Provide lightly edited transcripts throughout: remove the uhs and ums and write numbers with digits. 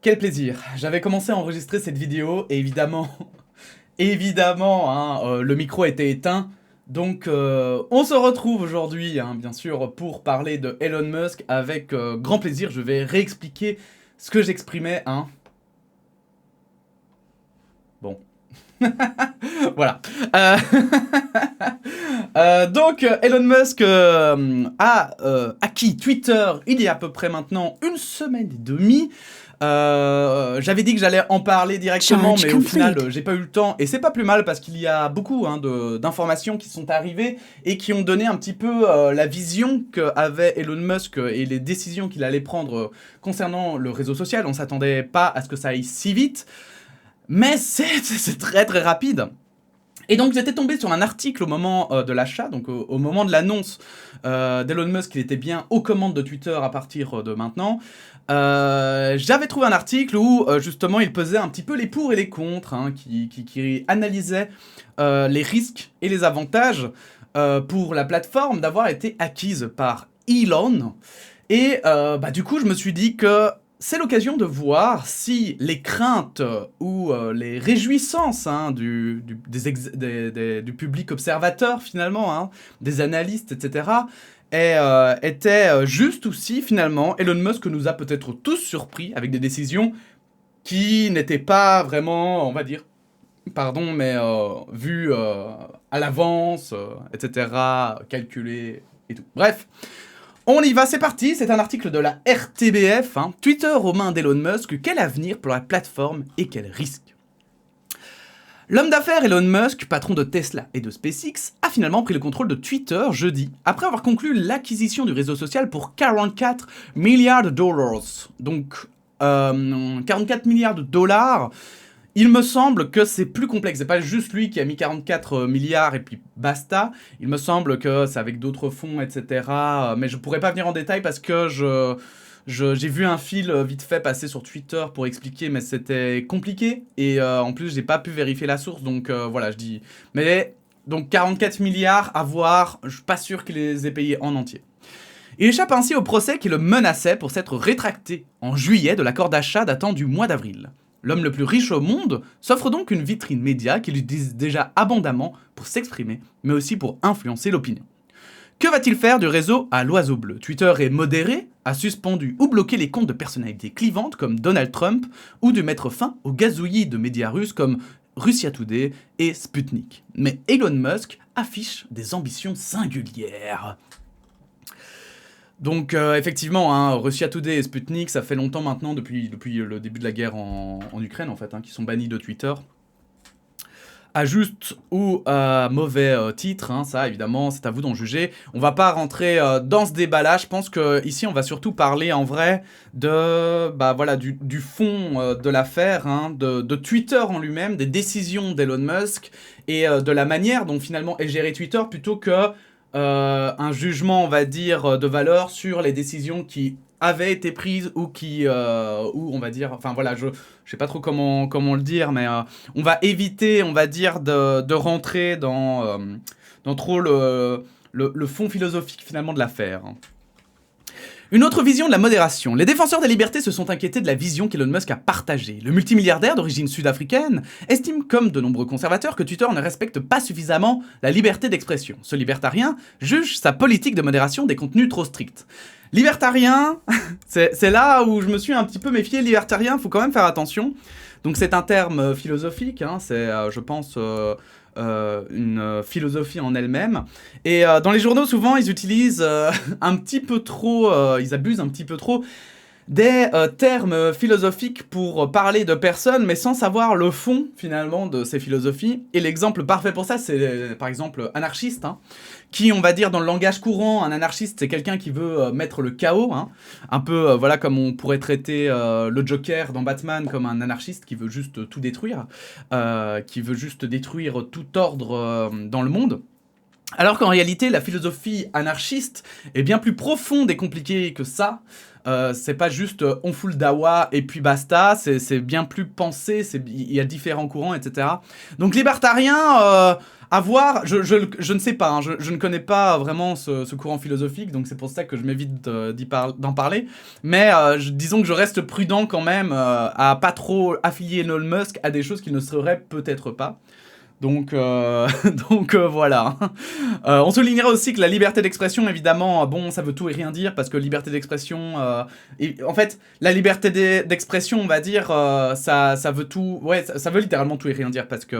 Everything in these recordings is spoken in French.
Quel plaisir. J'avais commencé à enregistrer cette vidéo et évidemment, évidemment, le micro était éteint. Donc on se retrouve aujourd'hui, bien sûr, pour parler de Elon Musk avec grand plaisir. Je vais réexpliquer ce que j'exprimais. Bon. Voilà. Euh, donc Elon Musk a acquis Twitter il y a à peu près maintenant une semaine et demie. J'avais dit que j'allais en parler directement, mais au final, j'ai pas eu le temps. Et c'est pas plus mal parce qu'il y a beaucoup d'informations qui sont arrivées et qui ont donné un petit peu la vision qu'avait Elon Musk et les décisions qu'il allait prendre concernant le réseau social. On s'attendait pas à ce que ça aille si vite, mais c'est très très rapide. Et donc j'étais tombé sur un article au moment de l'achat, donc au moment de l'annonce d'Elon Musk qu'il était bien aux commandes de Twitter à partir de maintenant. J'avais trouvé un article où justement il pesait un petit peu les pour et les contre, qui analysait les risques et les avantages pour la plateforme d'avoir été acquise par Elon. Et du coup je me suis dit que c'est l'occasion de voir si les craintes ou les réjouissances du public observateur finalement, des analystes, etc., étaient justes ou si finalement Elon Musk nous a peut-être tous surpris avec des décisions qui n'étaient pas vraiment, on va dire, pardon, mais vues à l'avance, etc., calculées et tout. Bref. On y va, c'est parti, c'est un article de la RTBF, Twitter aux mains d'Elon Musk, quel avenir pour la plateforme et quels risques? L'homme d'affaires Elon Musk, patron de Tesla et de SpaceX, a finalement pris le contrôle de Twitter jeudi, après avoir conclu l'acquisition du réseau social pour 44 milliards de dollars. Donc, 44 milliards de dollars. Il me semble que c'est plus complexe. C'est pas juste lui qui a mis 44 milliards et puis basta. Il me semble que c'est avec d'autres fonds, etc. Mais je pourrais pas venir en détail parce que j'ai vu un fil vite fait passer sur Twitter pour expliquer, mais c'était compliqué. Et en plus, j'ai pas pu vérifier la source. Donc voilà, je dis. Mais donc 44 milliards à voir. Je suis pas sûr qu'il les ait payés en entier. Il échappe ainsi au procès qui le menaçait pour s'être rétracté en juillet de l'accord d'achat datant du mois d'avril. L'homme le plus riche au monde s'offre donc une vitrine média qui lui dit déjà abondamment pour s'exprimer, mais aussi pour influencer l'opinion. Que va-t-il faire du réseau à l'oiseau bleu? Twitter est modéré, a suspendu ou bloqué les comptes de personnalités clivantes comme Donald Trump, ou de mettre fin aux gazouillis de médias russes comme Russia Today et Sputnik. Mais Elon Musk affiche des ambitions singulières. Donc effectivement, Russia Today et Sputnik, ça fait longtemps maintenant, depuis le début de la guerre en Ukraine en fait, qui sont bannis de Twitter. À juste ou à mauvais titre, ça évidemment, c'est à vous d'en juger. On va pas rentrer dans ce débat-là, je pense qu'ici on va surtout parler en vrai du fond de l'affaire, de Twitter en lui-même, des décisions d'Elon Musk et de la manière dont finalement est géré Twitter plutôt que un jugement, on va dire, de valeur sur les décisions qui avaient été prises ou ou on va dire, enfin voilà, je sais pas trop comment le dire, mais on va éviter, on va dire, de rentrer dans trop le fond philosophique finalement de l'affaire. Une autre vision de la modération. Les défenseurs des libertés se sont inquiétés de la vision qu'Elon Musk a partagée. Le multimilliardaire d'origine sud-africaine estime, comme de nombreux conservateurs, que Twitter ne respecte pas suffisamment la liberté d'expression. Ce libertarien juge sa politique de modération des contenus trop stricts. Libertarien, c'est là où je me suis un petit peu méfié. Libertarien, faut quand même faire attention. Donc c'est un terme philosophique, c'est, je pense... une philosophie en elle-même. Et dans les journaux, souvent, ils utilisent un petit peu trop, ils abusent un petit peu trop des termes philosophiques pour parler de personnes, mais sans savoir le fond, finalement, de ces philosophies. Et l'exemple parfait pour ça, c'est, par exemple, anarchiste, qui, on va dire, dans le langage courant, un anarchiste, c'est quelqu'un qui veut mettre le chaos, un peu, voilà, comme on pourrait traiter le Joker dans Batman comme un anarchiste qui veut juste tout détruire, qui veut juste détruire tout ordre dans le monde. Alors qu'en réalité, la philosophie anarchiste est bien plus profonde et compliquée que ça. C'est pas juste on fout le dawa et puis basta, c'est bien plus pensé, il y a différents courants, etc. Donc libertarien, à voir, je ne sais pas, hein, je ne connais pas vraiment ce courant philosophique, donc c'est pour ça que je m'évite d'en parler. Mais disons que je reste prudent quand même à pas trop affilier Elon Musk à des choses qu'il ne serait peut-être pas. Donc, voilà. On soulignera aussi que la liberté d'expression, évidemment, bon, ça veut tout et rien dire, parce que liberté d'expression... en fait, la liberté d'expression, on va dire, ça veut tout... Ouais, ça veut littéralement tout et rien dire, parce que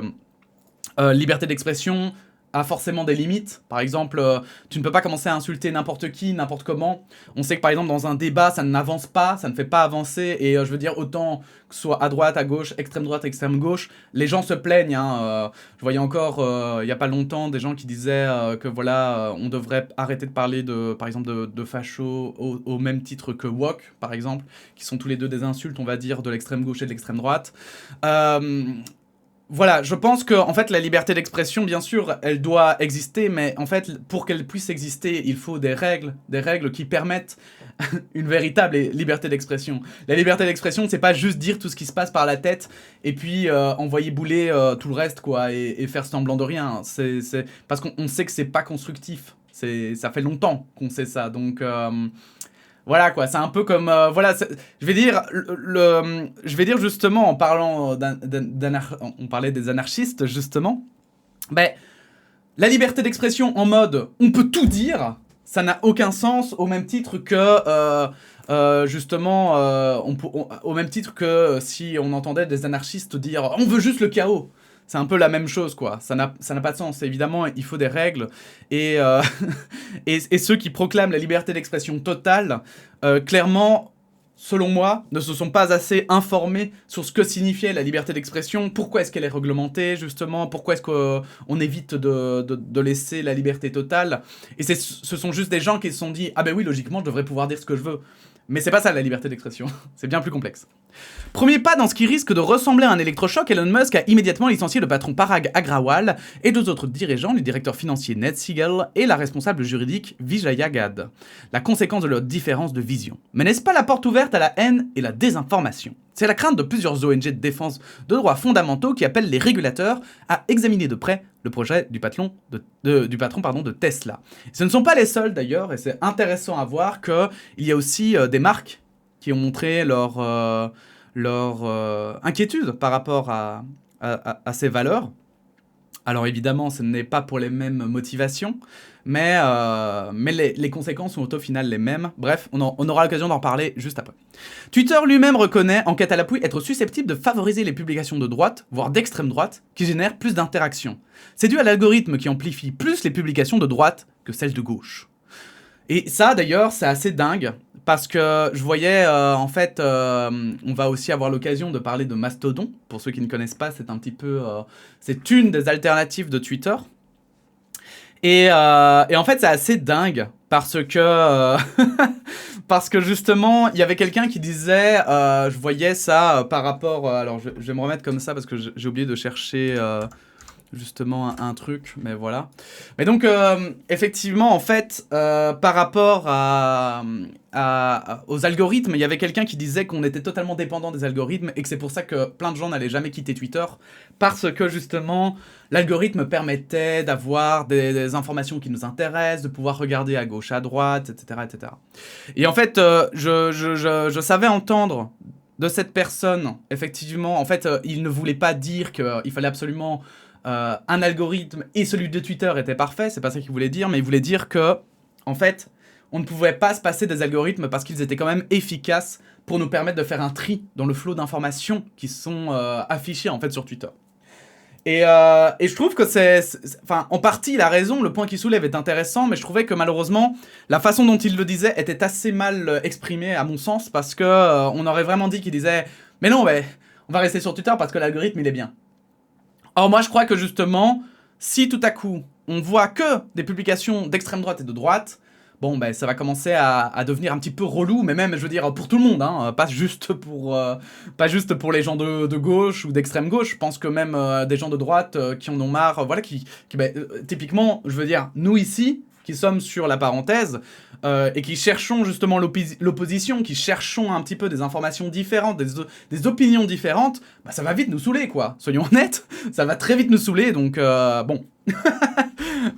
liberté d'expression a forcément des limites. Par exemple, tu ne peux pas commencer à insulter n'importe qui, n'importe comment. On sait que par exemple dans un débat, ça n'avance pas, ça ne fait pas avancer. Et je veux dire, autant que ce soit à droite, à gauche, extrême gauche, les gens se plaignent. Hein, je voyais encore, il n'y a pas longtemps, des gens qui disaient que voilà, on devrait arrêter de parler par exemple de facho au même titre que woke, par exemple, qui sont tous les deux des insultes, on va dire, de l'extrême gauche et de l'extrême droite. Voilà, je pense que en fait la liberté d'expression, bien sûr, elle doit exister, mais en fait pour qu'elle puisse exister, il faut des règles qui permettent une véritable liberté d'expression. La liberté d'expression, c'est pas juste dire tout ce qui se passe par la tête et puis envoyer bouler tout le reste, quoi, et faire semblant de rien. C'est parce qu'on sait que c'est pas constructif. Ça fait longtemps qu'on sait ça, donc. Voilà quoi, c'est un peu comme voilà, je vais dire justement en parlant on parlait des anarchistes justement. Ben la liberté d'expression en mode on peut tout dire, ça n'a aucun sens au même titre que justement au même titre que si on entendait des anarchistes dire on veut juste le chaos. C'est un peu la même chose, quoi. Ça n'a pas de sens. Évidemment, il faut des règles. Et, et ceux qui proclament la liberté d'expression totale, clairement, selon moi, ne se sont pas assez informés sur ce que signifiait la liberté d'expression, pourquoi est-ce qu'elle est réglementée, justement, pourquoi est-ce qu'on évite de laisser la liberté totale. Et ce sont juste des gens qui se sont dit « Ah ben oui, logiquement, je devrais pouvoir dire ce que je veux ». Mais c'est pas ça la liberté d'expression, c'est bien plus complexe. Premier pas dans ce qui risque de ressembler à un électrochoc, Elon Musk a immédiatement licencié le patron Parag Agrawal et deux autres dirigeants, le directeur financier Ned Siegel et la responsable juridique Vijaya Gadde. La conséquence de leur différence de vision. Mais n'est-ce pas la porte ouverte à la haine et la désinformation ? C'est la crainte de plusieurs ONG de défense de droits fondamentaux qui appellent les régulateurs à examiner de près le projet du patron de Tesla. Ce ne sont pas les seuls d'ailleurs, et c'est intéressant à voir qu'il y a aussi des marques qui ont montré leur inquiétude par rapport à ces valeurs. Alors évidemment, ce n'est pas pour les mêmes motivations, mais les conséquences sont au final les mêmes. Bref, on aura l'occasion d'en parler juste après. Twitter lui-même reconnaît, enquête à l'appui, être susceptible de favoriser les publications de droite, voire d'extrême droite, qui génèrent plus d'interactions. C'est dû à l'algorithme qui amplifie plus les publications de droite que celles de gauche. Et ça, d'ailleurs, c'est assez dingue, parce que je voyais, en fait, on va aussi avoir l'occasion de parler de Mastodon. Pour ceux qui ne connaissent pas, c'est un petit peu... c'est une des alternatives de Twitter. Et en fait, c'est assez dingue, parce que... parce que justement, il y avait quelqu'un qui disait... je voyais ça par rapport... alors, je vais me remettre comme ça, parce que j'ai oublié de chercher... justement un truc, mais voilà. Mais donc, effectivement, en fait, par rapport aux algorithmes, il y avait quelqu'un qui disait qu'on était totalement dépendant des algorithmes et que c'est pour ça que plein de gens n'allaient jamais quitter Twitter, parce que justement, l'algorithme permettait d'avoir des informations qui nous intéressent, de pouvoir regarder à gauche, à droite, etc. etc. Et en fait, je savais entendre de cette personne, effectivement, en fait, il ne voulait pas dire qu'il fallait absolument... un algorithme et celui de Twitter était parfait, c'est pas ça qu'il voulait dire, mais il voulait dire que, en fait, on ne pouvait pas se passer des algorithmes parce qu'ils étaient quand même efficaces pour nous permettre de faire un tri dans le flot d'informations qui sont affichées en fait sur Twitter. Et je trouve que enfin, en partie, il a raison, le point qu'il soulève est intéressant, mais je trouvais que malheureusement, la façon dont il le disait était assez mal exprimée à mon sens, parce que on aurait vraiment dit qu'il disait « Mais non, mais on va rester sur Twitter parce que l'algorithme, il est bien ». Or moi je crois que justement, si tout à coup on voit que des publications d'extrême droite et de droite, bon, ben, ça va commencer à devenir un petit peu relou, mais même, je veux dire, pour tout le monde, hein, pas juste pour les gens de gauche ou d'extrême gauche. Je pense que même des gens de droite qui en ont marre, voilà, typiquement, je veux dire, nous ici, qui sommes sur la parenthèse, et qui cherchons justement l'opposition, qui cherchons un petit peu des informations différentes, des opinions différentes, bah ça va vite nous saouler, quoi. Soyons honnêtes, ça va très vite nous saouler, donc bon.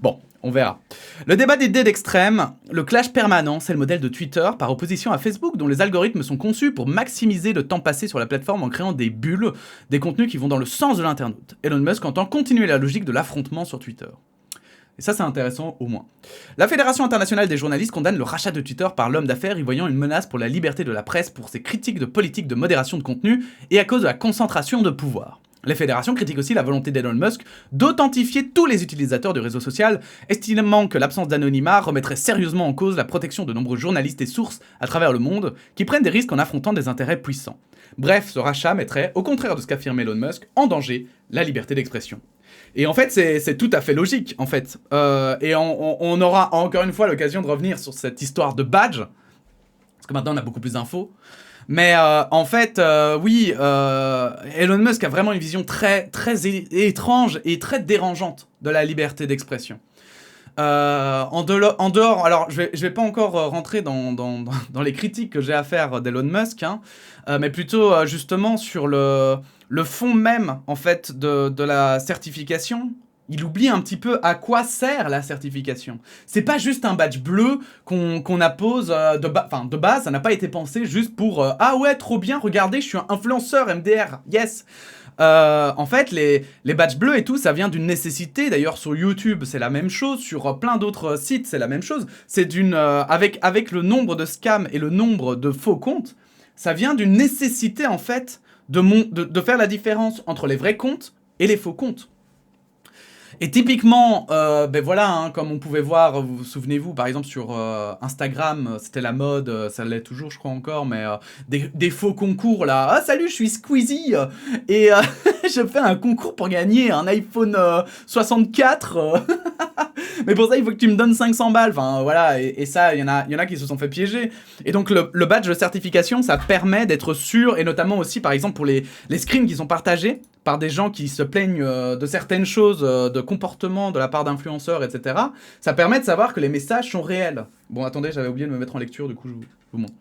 Bon, on verra. Le débat d'idées d'extrême, le clash permanent, c'est le modèle de Twitter, par opposition à Facebook, dont les algorithmes sont conçus pour maximiser le temps passé sur la plateforme en créant des bulles, des contenus qui vont dans le sens de l'internaute. Elon Musk entend continuer la logique de l'affrontement sur Twitter. Et ça, c'est intéressant au moins. La Fédération internationale des journalistes condamne le rachat de Twitter par l'homme d'affaires, y voyant une menace pour la liberté de la presse pour ses critiques de politique de modération de contenu et à cause de la concentration de pouvoir. Les fédérations critiquent aussi la volonté d'Elon Musk d'authentifier tous les utilisateurs du réseau social, estimant que l'absence d'anonymat remettrait sérieusement en cause la protection de nombreux journalistes et sources à travers le monde qui prennent des risques en affrontant des intérêts puissants. Bref, ce rachat mettrait, au contraire de ce qu'affirme Elon Musk, en danger la liberté d'expression. Et en fait, c'est tout à fait logique, en fait. Et on aura encore une fois l'occasion de revenir sur cette histoire de badge, parce que maintenant on a beaucoup plus d'infos. Mais en fait, oui, Elon Musk a vraiment une vision très, très étrange et très dérangeante de la liberté d'expression. En dehors, alors je vais pas encore rentrer dans les critiques que j'ai à faire d'Elon Musk, hein, mais plutôt justement sur le fond même en fait de la certification. Il oublie un petit peu à quoi sert la certification. C'est pas juste un badge bleu qu'on appose de base, ça n'a pas été pensé juste pour ah ouais, trop bien, regardez, je suis un influenceur MDR, yes. En fait, les badges bleus et tout, ça vient d'une nécessité. D'ailleurs, sur YouTube, c'est la même chose. Sur plein d'autres sites, c'est la même chose. C'est avec le nombre de scams et le nombre de faux comptes, ça vient d'une nécessité en fait de faire la différence entre les vrais comptes et les faux comptes. Et typiquement, ben voilà, hein, comme on pouvait voir, vous souvenez-vous, par exemple sur Instagram, c'était la mode, ça l'est toujours je crois encore, mais des faux concours là. Ah salut, je suis Squeezie et je fais un concours pour gagner un iPhone 64. Mais pour ça, il faut que tu me donnes 500 balles. Enfin voilà, et ça, il y en a qui se sont fait piéger. Et donc le badge de certification, ça permet d'être sûr, et notamment aussi par exemple pour les screens qui sont partagés par des gens qui se plaignent de certaines choses, de comportements de la part d'influenceurs, etc. Ça permet de savoir que les messages sont réels. Bon, attendez, j'avais oublié de me mettre en lecture, du coup, je vous montre.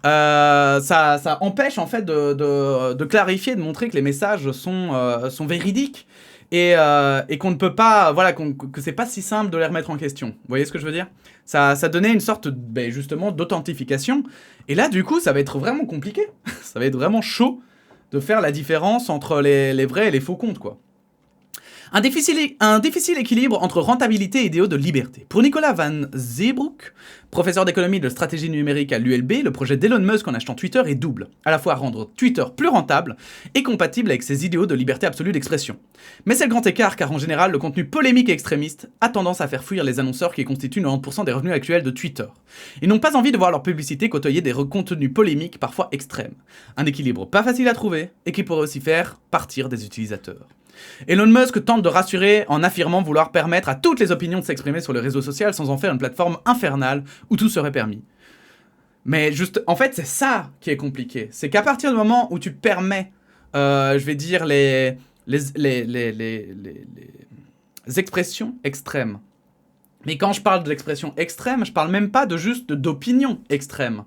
Ça empêche, en fait, de clarifier, de montrer que les messages sont véridiques et qu'on ne peut pas... Voilà, que c'est pas si simple de les remettre en question. Vous voyez ce que je veux dire ? Ça donnait une sorte, justement, d'authentification. Et là, du coup, ça va être vraiment compliqué. Ça va être vraiment chaud de faire la différence entre les vrais et les faux comptes, quoi. Un difficile équilibre entre rentabilité et idéaux de liberté. Pour Nicolas Van Zeebroek, professeur d'économie et de stratégie numérique à l'ULB, le projet d'Elon Musk en achetant Twitter est double. À la fois rendre Twitter plus rentable et compatible avec ses idéaux de liberté absolue d'expression. Mais c'est le grand écart car en général, le contenu polémique et extrémiste a tendance à faire fuir les annonceurs qui constituent 90% des revenus actuels de Twitter. Ils n'ont pas envie de voir leur publicité côtoyer des contenus polémiques parfois extrêmes. Un équilibre pas facile à trouver et qui pourrait aussi faire partir des utilisateurs. Elon Musk tente de rassurer en affirmant vouloir permettre à toutes les opinions de s'exprimer sur les réseaux sociaux sans en faire une plateforme infernale où tout serait permis. Mais juste, en fait, c'est ça qui est compliqué. C'est qu'à partir du moment où tu permets, je vais dire, les expressions extrêmes. Mais quand je parle d'expressions extrêmes, je parle même pas juste d'opinions extrêmes.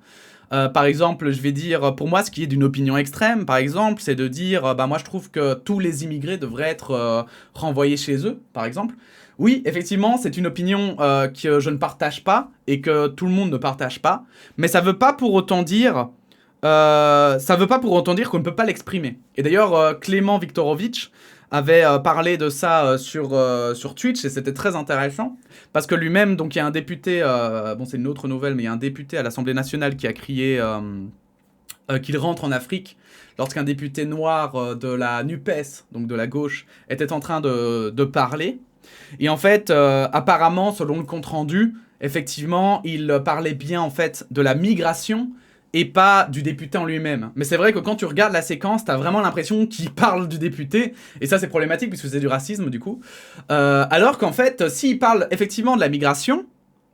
Par exemple, je vais dire, pour moi, ce qui est d'une opinion extrême, par exemple, c'est de dire, moi je trouve que tous les immigrés devraient être renvoyés chez eux, par exemple. Oui, effectivement, c'est une opinion que je ne partage pas et que tout le monde ne partage pas, mais ça veut pas pour autant dire qu'on ne peut pas l'exprimer. Et d'ailleurs, Clément Viktorovitch avait parlé de ça sur Twitch et c'était très intéressant parce que lui-même, donc il y a un député, c'est une autre nouvelle, mais il y a un député à l'Assemblée nationale qui a crié qu'il rentre en Afrique lorsqu'un député noir de la NUPES, donc de la gauche, était en train de parler. Et en fait, apparemment, selon le compte-rendu, effectivement, il parlait bien en fait de la migration et pas du député en lui-même. Mais c'est vrai que quand tu regardes la séquence, t'as vraiment l'impression qu'il parle du député, et ça c'est problématique puisque c'est du racisme du coup. Alors qu'en fait, s'il parle effectivement de la migration,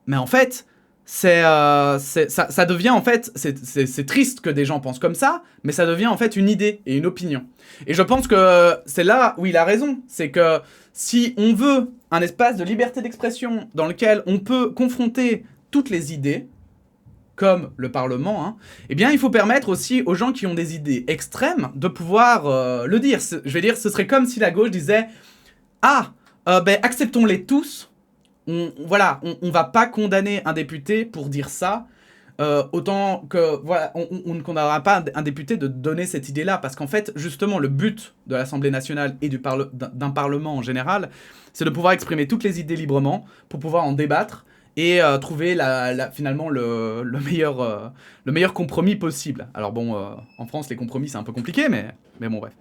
mais en fait, ça devient en fait, c'est triste que des gens pensent comme ça, mais ça devient en fait une idée et une opinion. Et je pense que c'est là où il a raison, c'est que si on veut un espace de liberté d'expression dans lequel on peut confronter toutes les idées, comme le Parlement, hein, eh bien il faut permettre aussi aux gens qui ont des idées extrêmes de pouvoir le dire. Je vais dire, ce serait comme si la gauche disait « Ah, acceptons-les tous », on va pas condamner un député pour dire ça, autant que voilà, on ne condamnera pas un député de donner cette idée-là, parce qu'en fait, justement, le but de l'Assemblée nationale et d'un parlement en général, c'est de pouvoir exprimer toutes les idées librement, pour pouvoir en débattre et trouver finalement le meilleur compromis possible. Alors bon, en France, les compromis, c'est un peu compliqué, mais bon, bref.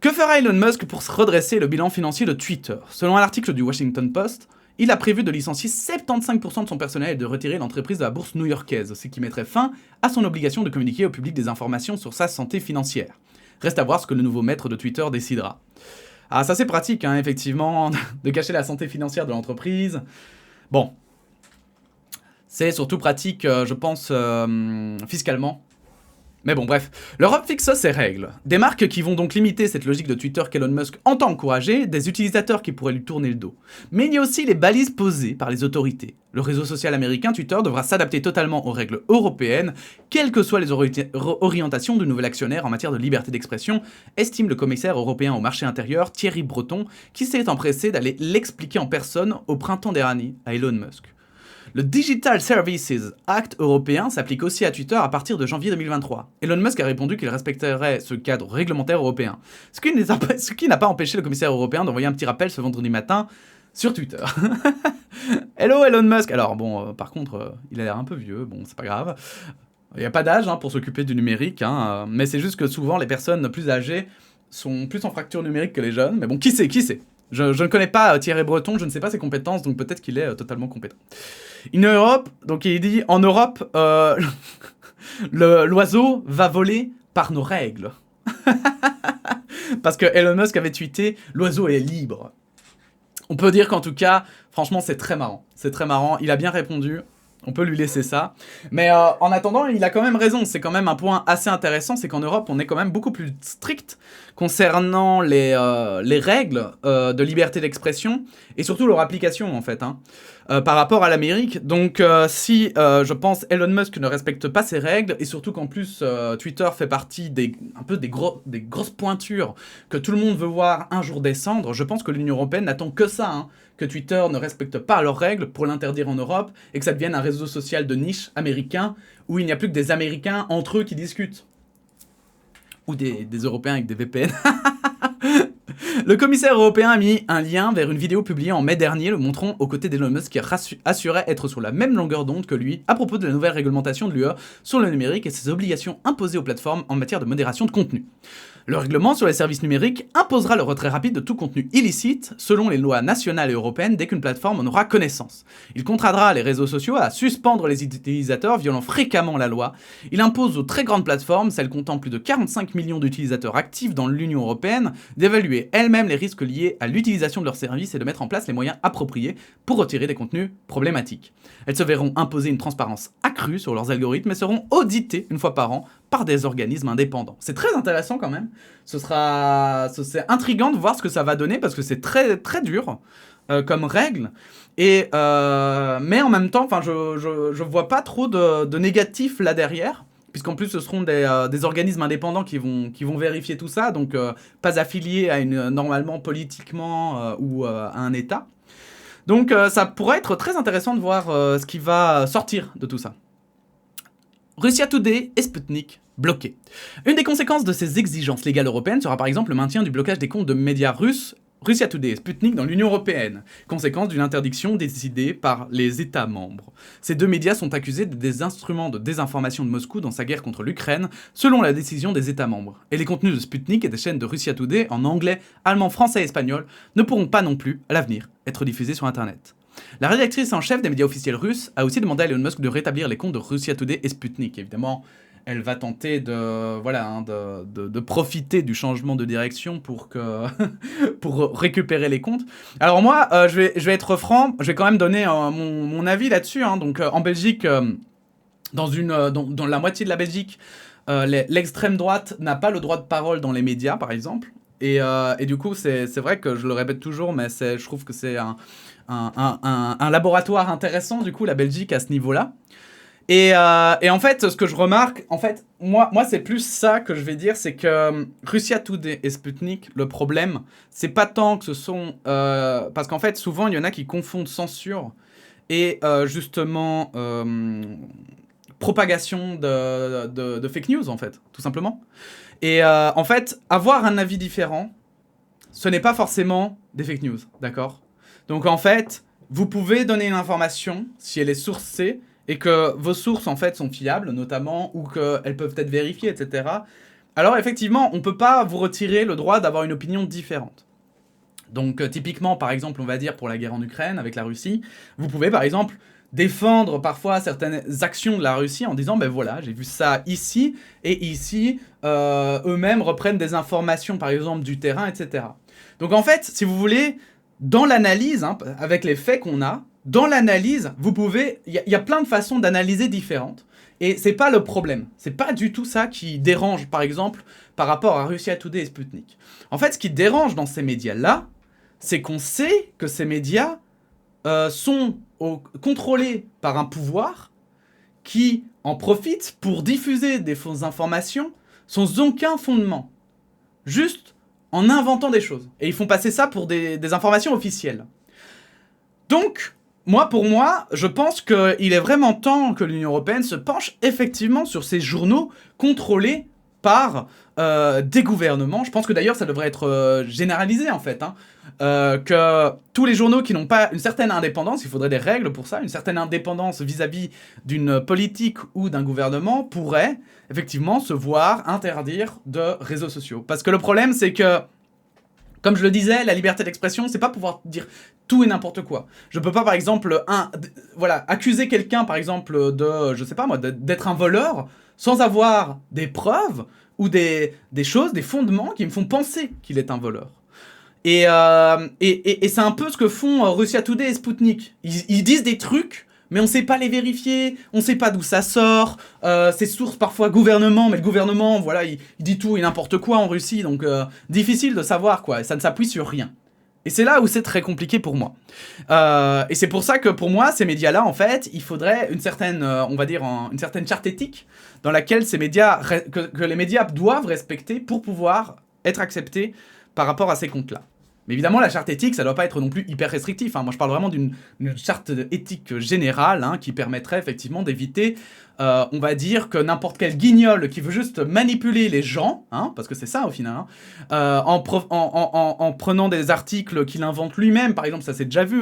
Que fera Elon Musk pour se redresser le bilan financier de Twitter ? Selon un article du Washington Post, il a prévu de licencier 75% de son personnel et de retirer l'entreprise de la bourse new-yorkaise, ce qui mettrait fin à son obligation de communiquer au public des informations sur sa santé financière. Reste à voir ce que le nouveau maître de Twitter décidera. Ah, ça c'est pratique, hein, effectivement, de cacher la santé financière de l'entreprise. Bon. C'est surtout pratique, je pense, fiscalement. Mais bon, bref. L'Europe fixe ses règles. Des marques qui vont donc limiter cette logique de Twitter qu'Elon Musk entend encourager, des utilisateurs qui pourraient lui tourner le dos. Mais il y a aussi les balises posées par les autorités. Le réseau social américain Twitter devra s'adapter totalement aux règles européennes, quelles que soient les orientations du nouvel actionnaire en matière de liberté d'expression, estime le commissaire européen au marché intérieur Thierry Breton, qui s'est empressé d'aller l'expliquer en personne au printemps dernier à Elon Musk. Le Digital Services Act européen s'applique aussi à Twitter à partir de janvier 2023. Elon Musk a répondu qu'il respecterait ce cadre réglementaire européen. Ce qui n'a pas empêché le commissaire européen d'envoyer un petit rappel ce vendredi matin sur Twitter. Hello Elon Musk. Alors bon, par contre, il a l'air un peu vieux, bon c'est pas grave. Il n'y a pas d'âge pour s'occuper du numérique, hein, mais c'est juste que souvent les personnes plus âgées sont plus en fracture numérique que les jeunes. Mais bon, qui sait je ne connais pas Thierry Breton, je ne sais pas ses compétences, donc peut-être qu'il est totalement compétent. In Europe, donc il dit, en Europe, l'oiseau va voler par nos règles. Parce que Elon Musk avait tweeté, l'oiseau est libre. On peut dire qu'en tout cas, franchement, c'est très marrant. C'est très marrant, il a bien répondu. On peut lui laisser ça. Mais en attendant, il a quand même raison. C'est quand même un point assez intéressant. C'est qu'en Europe, on est quand même beaucoup plus strict concernant les règles de liberté d'expression et surtout leur application, en fait, hein, par rapport à l'Amérique. Donc, si, je pense, Elon Musk ne respecte pas ces règles et surtout qu'en plus, Twitter fait partie des grosses pointures que tout le monde veut voir un jour descendre, je pense que l'Union européenne n'attend que ça, hein, que Twitter ne respecte pas leurs règles pour l'interdire en Europe et que ça devienne un réseau social de niche américain où il n'y a plus que des Américains entre eux qui discutent. Ou des Européens avec des VPN. Le commissaire européen a mis un lien vers une vidéo publiée en mai dernier le montrant aux côtés d'Elon Musk qui assurait être sur la même longueur d'onde que lui à propos de la nouvelle réglementation de l'UE sur le numérique et ses obligations imposées aux plateformes en matière de modération de contenu. Le règlement sur les services numériques imposera le retrait rapide de tout contenu illicite selon les lois nationales et européennes dès qu'une plateforme en aura connaissance. Il contraindra les réseaux sociaux à suspendre les utilisateurs violant fréquemment la loi. Il impose aux très grandes plateformes, celles comptant plus de 45 millions d'utilisateurs actifs dans l'Union européenne, d'évaluer elles-mêmes les risques liés à l'utilisation de leurs services et de mettre en place les moyens appropriés pour retirer des contenus problématiques. Elles se verront imposer une transparence accrue sur leurs algorithmes et seront auditées une fois par an par des organismes indépendants. C'est très intéressant quand même. C'est intriguant de voir ce que ça va donner parce que c'est très, très dur comme règle. Et, mais en même temps, je vois pas trop de négatifs là derrière. Puisqu'en plus ce seront des organismes indépendants qui vont vérifier tout ça, donc pas affiliés à normalement politiquement ou à un État. Donc ça pourrait être très intéressant de voir ce qui va sortir de tout ça. Russia Today et Sputnik bloqués. Une des conséquences de ces exigences légales européennes sera par exemple le maintien du blocage des comptes de médias russes Russia Today et Sputnik dans l'Union européenne, conséquence d'une interdiction décidée par les États membres. Ces deux médias sont accusés d'être des instruments de désinformation de Moscou dans sa guerre contre l'Ukraine, selon la décision des États membres. Et les contenus de Sputnik et des chaînes de Russia Today en anglais, allemand, français et espagnol ne pourront pas non plus, à l'avenir, être diffusés sur Internet. La rédactrice en chef des médias officiels russes a aussi demandé à Elon Musk de rétablir les comptes de Russia Today et Sputnik. Évidemment, elle va tenter de, voilà, hein, de profiter du changement de direction pour, pour récupérer les comptes. Alors moi, je vais être franc, je vais quand même donner mon avis là-dessus. Hein. Donc en Belgique, dans la moitié de la Belgique, l'extrême droite n'a pas le droit de parole dans les médias, par exemple. Et du coup, c'est vrai que je le répète toujours, mais je trouve que c'est un laboratoire intéressant, du coup, la Belgique, à ce niveau-là. Et en fait, ce que je remarque, en fait, moi c'est plus ça que je vais dire, c'est que Russia Today et Sputnik, le problème, c'est pas tant que ce sont... parce qu'en fait, souvent, il y en a qui confondent censure et justement propagation de fake news, en fait, tout simplement. Et en fait, avoir un avis différent, ce n'est pas forcément des fake news, d'accord? Donc en fait, vous pouvez donner une information si elle est sourcée et que vos sources en fait sont fiables, notamment, ou qu'elles peuvent être vérifiées, etc. Alors effectivement, on ne peut pas vous retirer le droit d'avoir une opinion différente. Donc typiquement, par exemple, on va dire pour la guerre en Ukraine avec la Russie, vous pouvez par exemple défendre parfois certaines actions de la Russie en disant ben voilà, j'ai vu ça ici, et ici, eux-mêmes reprennent des informations par exemple du terrain, etc. Donc en fait, si vous voulez, dans l'analyse, hein, avec les faits qu'on a, dans l'analyse, vous pouvez, il y a plein de façons d'analyser différentes, et c'est pas le problème. C'est pas du tout ça qui dérange, par exemple, par rapport à Russia Today et Sputnik. En fait, ce qui dérange dans ces médias-là, c'est qu'on sait que ces médias sont contrôlés par un pouvoir qui en profite pour diffuser des fausses informations sans aucun fondement. Juste en inventant des choses. Et ils font passer ça pour des informations officielles. Donc, pour moi, je pense qu'il est vraiment temps que l'Union européenne se penche effectivement sur ces journaux contrôlés par des gouvernements. Je pense que d'ailleurs ça devrait être généralisé en fait. Hein. Que tous les journaux qui n'ont pas une certaine indépendance, il faudrait des règles pour ça, une certaine indépendance vis-à-vis d'une politique ou d'un gouvernement pourraient effectivement se voir interdire de réseaux sociaux. Parce que le problème c'est que, comme je le disais, la liberté d'expression, c'est pas pouvoir dire tout et n'importe quoi. Je peux pas, par exemple, accuser quelqu'un, par exemple, de, je sais pas moi, d'être un voleur, sans avoir des preuves ou des choses, des fondements qui me font penser qu'il est un voleur. Et c'est un peu ce que font Russia Today et Sputnik. Ils disent des trucs, mais on sait pas les vérifier, on sait pas d'où ça sort, c'est source parfois gouvernement, mais le gouvernement, voilà, il dit tout et n'importe quoi en Russie, donc difficile de savoir, quoi, et ça ne s'appuie sur rien. Et c'est là où c'est très compliqué pour moi. Et c'est pour ça que pour moi, ces médias-là, en fait, il faudrait une certaine, on va dire, une certaine charte éthique dans laquelle ces médias, que les médias doivent respecter pour pouvoir être acceptés par rapport à ces comptes-là. Mais évidemment, la charte éthique, ça ne doit pas être non plus hyper restrictif. Hein. Moi, je parle vraiment d'une charte éthique générale qui permettrait effectivement d'éviter, on va dire, que n'importe quel guignol qui veut juste manipuler les gens, parce que c'est ça au final, en prenant des articles qu'il invente lui-même, par exemple, ça c'est déjà vu,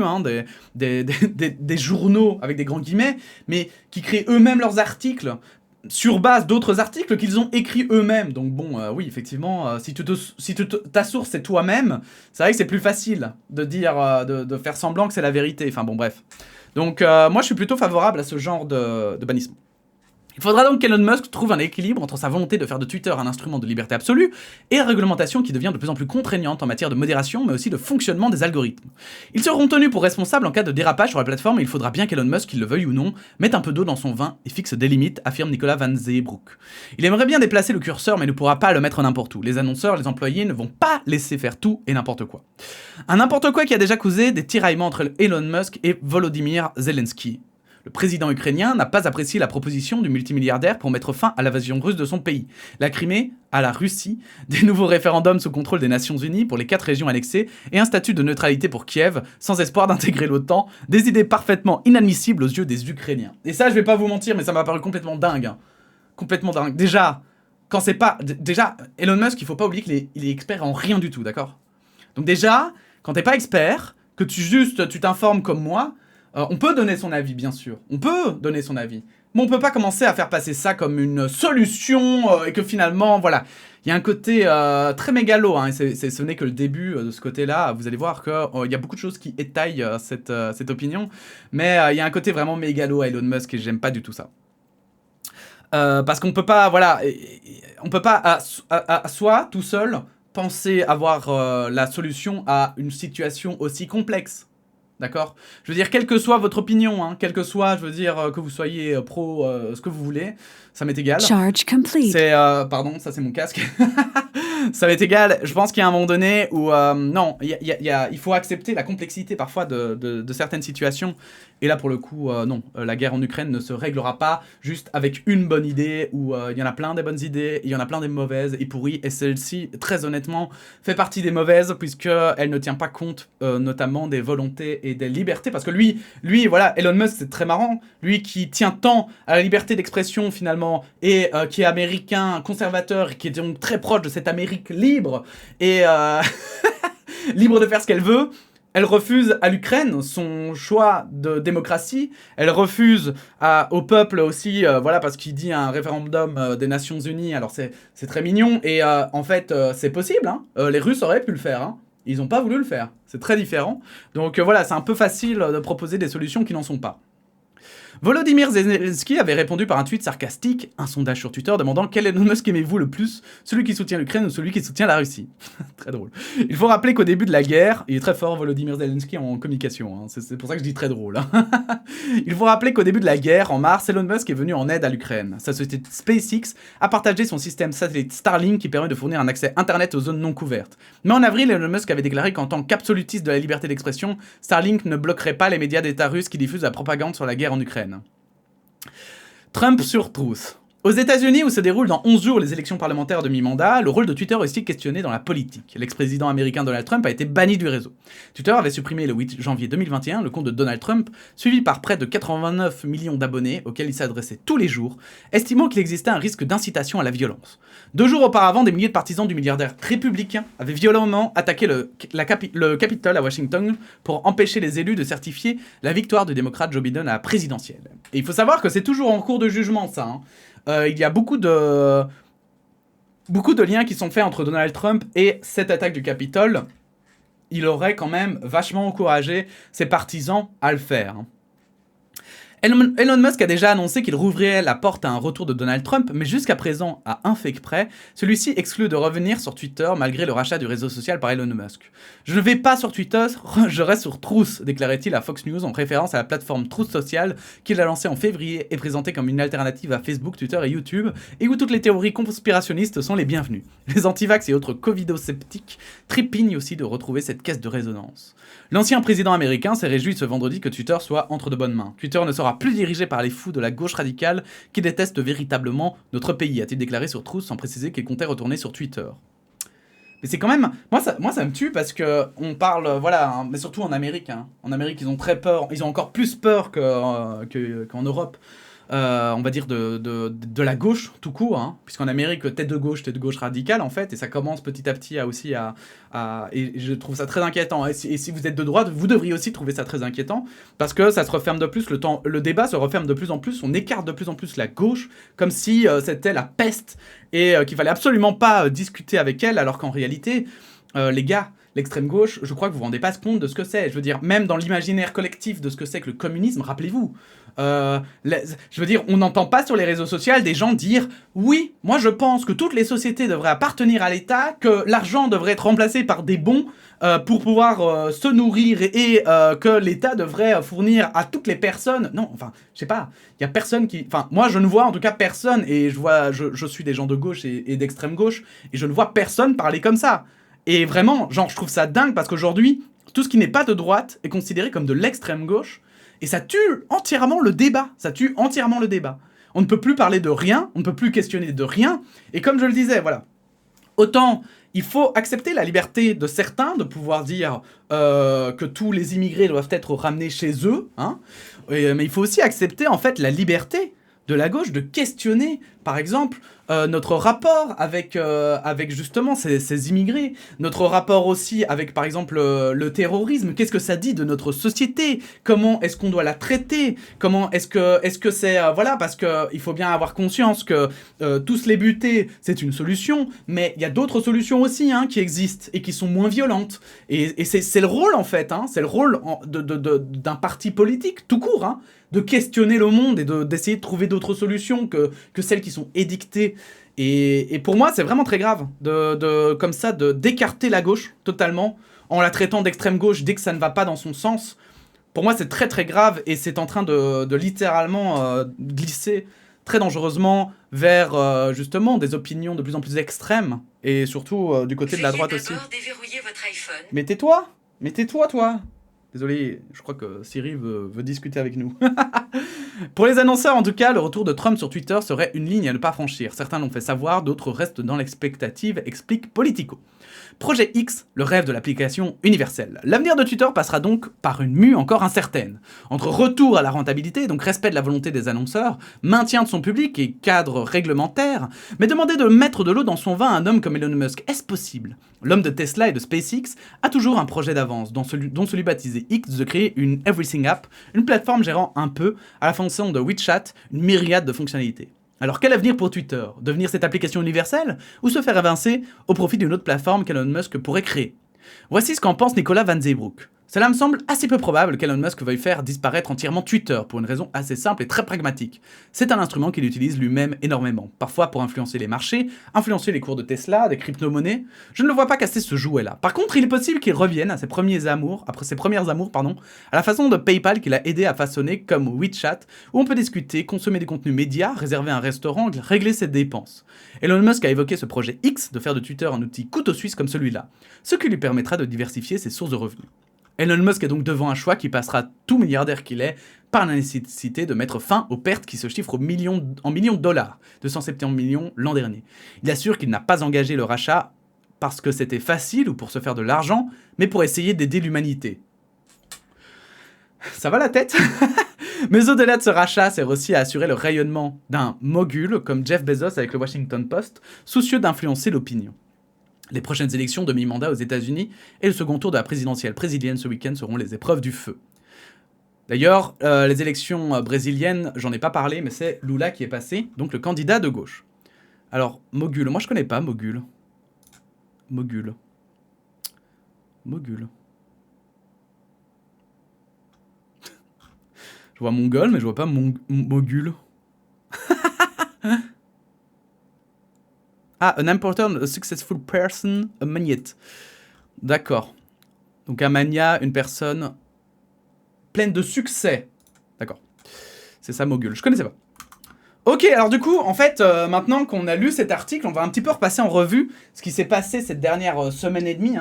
des journaux avec des grands guillemets, mais qui créent eux-mêmes leurs articles sur base d'autres articles qu'ils ont écrits eux-mêmes. Donc bon, oui, effectivement, si ta source c'est toi-même, c'est vrai que c'est plus facile de dire, de faire semblant que c'est la vérité. Enfin bon, bref. Donc moi, je suis plutôt favorable à ce genre de bannissement. Il faudra donc qu'Elon Musk trouve un équilibre entre sa volonté de faire de Twitter un instrument de liberté absolue et la réglementation qui devient de plus en plus contraignante en matière de modération, mais aussi de fonctionnement des algorithmes. Ils seront tenus pour responsables en cas de dérapage sur la plateforme et il faudra bien qu'Elon Musk, qu'il le veuille ou non, mette un peu d'eau dans son vin et fixe des limites, affirme Nicolas Van Zeebroek. Il aimerait bien déplacer le curseur mais ne pourra pas le mettre n'importe où. Les annonceurs, les employés ne vont pas laisser faire tout et n'importe quoi. Un n'importe quoi qui a déjà causé des tiraillements entre Elon Musk et Volodymyr Zelensky. Le président ukrainien n'a pas apprécié la proposition du multimilliardaire pour mettre fin à l'invasion russe de son pays. La Crimée à la Russie, des nouveaux référendums sous contrôle des Nations Unies pour les 4 régions annexées et un statut de neutralité pour Kiev, sans espoir d'intégrer l'OTAN, des idées parfaitement inadmissibles aux yeux des Ukrainiens. Et ça, je vais pas vous mentir, mais ça m'a paru complètement dingue. Complètement dingue. Déjà, Elon Musk, il faut pas oublier qu'il est expert en rien du tout, d'accord? Donc déjà, quand t'es pas expert, que tu t'informes comme moi, on peut donner son avis, bien sûr. On peut donner son avis. Mais on peut pas commencer à faire passer ça comme une solution et que finalement, voilà. Il y a un côté très mégalo, et ce n'est que le début de ce côté-là. Vous allez voir qu'il y a beaucoup de choses qui étayent cette opinion. Mais il y a un côté vraiment mégalo à Elon Musk et j'aime pas du tout ça. Parce qu'on peut pas, voilà, on peut pas à soi, tout seul, penser avoir la solution à une situation aussi complexe. D'accord ? Je veux dire, quelle que soit votre opinion, hein, quelle que soit, je veux dire, que vous soyez pro, ce que vous voulez, ça m'est égal. Charge complete. Pardon, ça c'est mon casque. Ça m'est égal. Je pense qu'il y a un moment donné où, non, il faut accepter la complexité parfois de certaines situations. Et là, pour le coup, non, la guerre en Ukraine ne se réglera pas juste avec une bonne idée, où il y en a plein des bonnes idées, il y en a plein des mauvaises et pourries, et celle-ci, très honnêtement, fait partie des mauvaises, puisqu'elle ne tient pas compte, notamment des volontés et des libertés, parce que lui, voilà, Elon Musk, c'est très marrant, lui qui tient tant à la liberté d'expression, finalement, et qui est américain, conservateur, et qui est donc très proche de cette Amérique libre, et libre de faire ce qu'elle veut. Elle refuse à l'Ukraine son choix de démocratie. Elle refuse au peuple aussi, voilà, parce qu'il dit un référendum des Nations Unies. Alors c'est très mignon. Et en fait, c'est possible. Hein. Les Russes auraient pu le faire. Hein. Ils n'ont pas voulu le faire. C'est très différent. Donc voilà, c'est un peu facile de proposer des solutions qui n'en sont pas. Volodymyr Zelensky avait répondu par un tweet sarcastique, un sondage sur Twitter demandant quel Elon Musk aimez-vous le plus, celui qui soutient l'Ukraine ou celui qui soutient la Russie. Très drôle. Il faut rappeler qu'au début de la guerre, il est très fort Volodymyr Zelensky en communication, hein, c'est pour ça que je dis très drôle. Hein. Il faut rappeler qu'au début de la guerre, en mars, Elon Musk est venu en aide à l'Ukraine. Sa société SpaceX a partagé son système satellite Starlink qui permet de fournir un accès internet aux zones non couvertes. Mais en avril, Elon Musk avait déclaré qu'en tant qu'absolutiste de la liberté d'expression, Starlink ne bloquerait pas les médias d'État russes qui diffusent la propagande sur la guerre en Ukraine. Trump sur Truth. Aux États-Unis, où se déroulent dans 11 jours les élections parlementaires de mi-mandat, le rôle de Twitter est aussi questionné dans la politique. L'ex-président américain Donald Trump a été banni du réseau. Twitter avait supprimé le 8 janvier 2021 le compte de Donald Trump, suivi par près de 89 millions d'abonnés auxquels il s'adressait tous les jours, estimant qu'il existait un risque d'incitation à la violence. 2 jours auparavant, des milliers de partisans du milliardaire républicain avaient violemment attaqué le Capitole à Washington pour empêcher les élus de certifier la victoire du démocrate Joe Biden à la présidentielle. Et il faut savoir que c'est toujours en cours de jugement, ça, hein. Il y a beaucoup de liens qui sont faits entre Donald Trump et cette attaque du Capitole. Il aurait quand même vachement encouragé ses partisans à le faire. Elon Musk a déjà annoncé qu'il rouvrirait la porte à un retour de Donald Trump, mais jusqu'à présent, à un fake près, celui-ci exclut de revenir sur Twitter malgré le rachat du réseau social par Elon Musk. « Je ne vais pas sur Twitter, je reste sur Truth », déclarait-il à Fox News en référence à la plateforme Truth Social qu'il a lancée en février et présentée comme une alternative à Facebook, Twitter et YouTube, et où toutes les théories conspirationnistes sont les bienvenues. Les antivax et autres covido-sceptiques trépignent aussi de retrouver cette caisse de résonance. L'ancien président américain s'est réjoui ce vendredi que Twitter soit entre de bonnes mains. Twitter ne sera plus dirigé par les fous de la gauche radicale qui détestent véritablement notre pays, a-t-il déclaré sur Truth sans préciser qu'il comptait retourner sur Twitter. Mais c'est quand même... Moi, ça me tue parce que on parle... Voilà, hein, mais surtout en Amérique. Hein. En Amérique, ils ont très peur. Ils ont encore plus peur qu'en Europe. On va dire de la gauche tout court, hein, puisqu'en Amérique, tête de gauche radicale en fait, et ça commence petit à petit et je trouve ça très inquiétant. Et si vous êtes de droite, vous devriez aussi trouver ça très inquiétant, parce que ça se referme de plus, le débat se referme de plus en plus, on écarte de plus en plus la gauche, comme si c'était la peste, et qu'il fallait absolument pas discuter avec elle, alors qu'en réalité, les gars, l'extrême gauche, je crois que vous vous rendez pas compte de ce que c'est. Je veux dire, même dans l'imaginaire collectif de ce que c'est que le communisme, rappelez-vous. Je veux dire, on n'entend pas sur les réseaux sociaux des gens dire « Oui, moi je pense que toutes les sociétés devraient appartenir à l'État, que l'argent devrait être remplacé par des bons pour pouvoir se nourrir et que l'État devrait fournir à toutes les personnes. » Non, enfin, je sais pas, il y a personne qui... Enfin, moi je ne vois en tout cas personne, et je suis des gens de gauche et d'extrême gauche, et je ne vois personne parler comme ça. Et vraiment, genre, je trouve ça dingue parce qu'aujourd'hui, tout ce qui n'est pas de droite est considéré comme de l'extrême gauche, et ça tue entièrement le débat. On ne peut plus parler de rien, on ne peut plus questionner de rien, et comme je le disais, voilà. Autant, il faut accepter la liberté de certains de pouvoir dire que tous les immigrés doivent être ramenés chez eux, hein, mais il faut aussi accepter, en fait, la liberté de la gauche de questionner, par exemple, notre rapport avec justement ces immigrés, notre rapport aussi avec par exemple le terrorisme, qu'est-ce que ça dit de notre société, comment est-ce qu'on doit la traiter, comment est-ce que c'est voilà, parce que il faut bien avoir conscience que tous les buter c'est une solution, mais il y a d'autres solutions aussi qui existent et qui sont moins violentes, et c'est le rôle en fait, c'est le rôle d'un parti politique tout court, de questionner le monde et d'essayer de trouver d'autres solutions que celles qui sont édictées. Et pour moi, c'est vraiment très grave comme ça, d'écarter la gauche totalement en la traitant d'extrême gauche dès que ça ne va pas dans son sens. Pour moi, c'est très très grave et c'est en train de littéralement glisser très dangereusement vers justement des opinions de plus en plus extrêmes et surtout du côté de la droite aussi. Votre iPhone. Mais tais-toi, toi. Désolé, je crois que Siri veut discuter avec nous. Pour les annonceurs, en tout cas, le retour de Trump sur Twitter serait une ligne à ne pas franchir. Certains l'ont fait savoir, d'autres restent dans l'expectative, explique Politico. Projet X, le rêve de l'application universelle. L'avenir de Twitter passera donc par une mue encore incertaine. Entre retour à la rentabilité, donc respect de la volonté des annonceurs, maintien de son public et cadre réglementaire, mais demander de mettre de l'eau dans son vin à un homme comme Elon Musk, est-ce possible ? L'homme de Tesla et de SpaceX a toujours un projet d'avance, dont celui baptisé X, de créer une Everything App, une plateforme gérant un peu, à la façon de WeChat, une myriade de fonctionnalités. Alors quel avenir pour Twitter ? Devenir cette application universelle ? Ou se faire évincer au profit d'une autre plateforme qu'Elon Musk pourrait créer ? Voici ce qu'en pense Nicolas Van Zeebroek. Cela me semble assez peu probable qu'Elon Musk veuille faire disparaître entièrement Twitter pour une raison assez simple et très pragmatique. C'est un instrument qu'il utilise lui-même énormément, parfois pour influencer les marchés, influencer les cours de Tesla, des crypto-monnaies. Je ne le vois pas casser ce jouet-là. Par contre, il est possible qu'il revienne à ses premières amours, à la façon de PayPal qu'il a aidé à façonner comme WeChat, où on peut discuter, consommer des contenus médias, réserver un restaurant, régler ses dépenses. Elon Musk a évoqué ce projet X de faire de Twitter un outil couteau suisse comme celui-là, ce qui lui permettra de diversifier ses sources de revenus. Elon Musk est donc devant un choix qui passera tout milliardaire qu'il est par la nécessité de mettre fin aux pertes qui se chiffrent en millions de dollars, 270 millions l'an dernier. Il assure qu'il n'a pas engagé le rachat parce que c'était facile ou pour se faire de l'argent, mais pour essayer d'aider l'humanité. Ça va la tête ? Mais au-delà de ce rachat, c'est aussi à assurer le rayonnement d'un mogul comme Jeff Bezos avec le Washington Post, soucieux d'influencer l'opinion. Les prochaines élections de mi-mandat aux États-Unis et le second tour de la présidentielle brésilienne ce week-end seront les épreuves du feu. D'ailleurs, les élections brésiliennes, j'en ai pas parlé, mais c'est Lula qui est passé, donc le candidat de gauche. Alors, mogul, moi je connais pas mogul. Mogul. Je vois mongol, mais je vois pas mogul. Ah, an important, a successful person, a magnate. D'accord. Donc un mania, une personne pleine de succès. D'accord. C'est ça, mogul. Je connaissais pas. Ok, alors du coup, en fait, maintenant qu'on a lu cet article, on va un petit peu repasser en revue ce qui s'est passé cette dernière semaine et demie.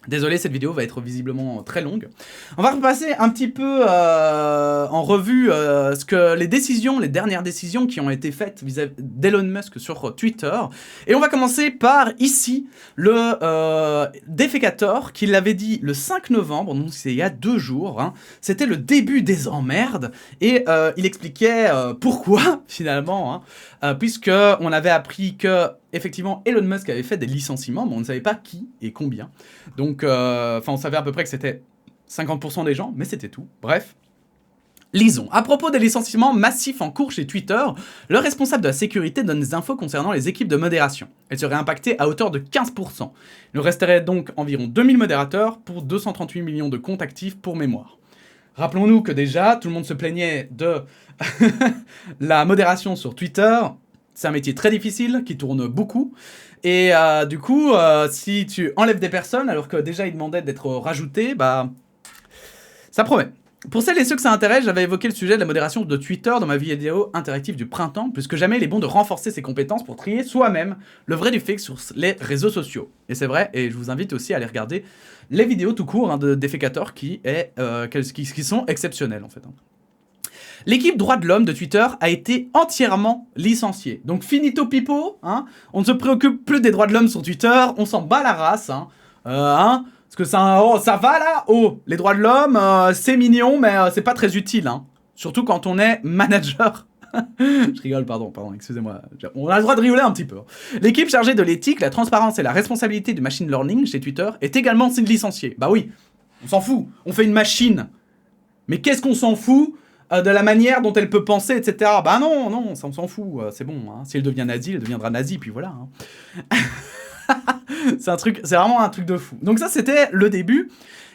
Désolé, cette vidéo va être visiblement très longue. On va repasser un petit peu en revue les dernières décisions qui ont été faites vis-à-vis d'Elon Musk sur Twitter. Et on va commencer par ici, le Defecator, qui l'avait dit le 5 novembre, donc c'est il y a 2 jours. C'était le début des emmerdes. Et il expliquait pourquoi, finalement, puisqu'on avait appris que effectivement, Elon Musk avait fait des licenciements, mais on ne savait pas qui et combien. Donc, on savait à peu près que c'était 50% des gens, mais c'était tout. Bref. Lisons. À propos des licenciements massifs en cours chez Twitter, le responsable de la sécurité donne des infos concernant les équipes de modération. Elles seraient impactées à hauteur de 15%. Il nous resterait donc environ 2000 modérateurs pour 238 millions de comptes actifs pour mémoire. Rappelons-nous que déjà, tout le monde se plaignait de la modération sur Twitter. C'est un métier très difficile, qui tourne beaucoup. Et du coup, si tu enlèves des personnes, alors que déjà ils demandaient d'être rajoutés, ça promet. Pour celles et ceux que ça intéresse, j'avais évoqué le sujet de la modération de Twitter dans ma vidéo interactive du printemps, puisque jamais il est bon de renforcer ses compétences pour trier soi-même le vrai du fake sur les réseaux sociaux. Et c'est vrai, et je vous invite aussi à aller regarder les vidéos tout court de Defecator qui sont exceptionnelles en fait. L'équipe droits de l'homme de Twitter a été entièrement licenciée. Donc finito pipo, on ne se préoccupe plus des droits de l'homme sur Twitter, on s'en bat la race, parce que ça va là, les droits de l'homme, c'est mignon, mais c'est pas très utile, surtout quand on est manager Je rigole, pardon, excusez-moi. On a le droit de rigoler un petit peu. L'équipe chargée de l'éthique, la transparence et la responsabilité du machine learning chez Twitter est également licenciée. Bah oui, on s'en fout. On fait une machine. Mais qu'est-ce qu'on s'en fout de la manière dont elle peut penser, etc. Bah non, ça on s'en fout. C'est bon. Hein. Si elle devient nazie, elle deviendra nazie, puis voilà. Hein. C'est vraiment un truc de fou. Donc ça, c'était le début.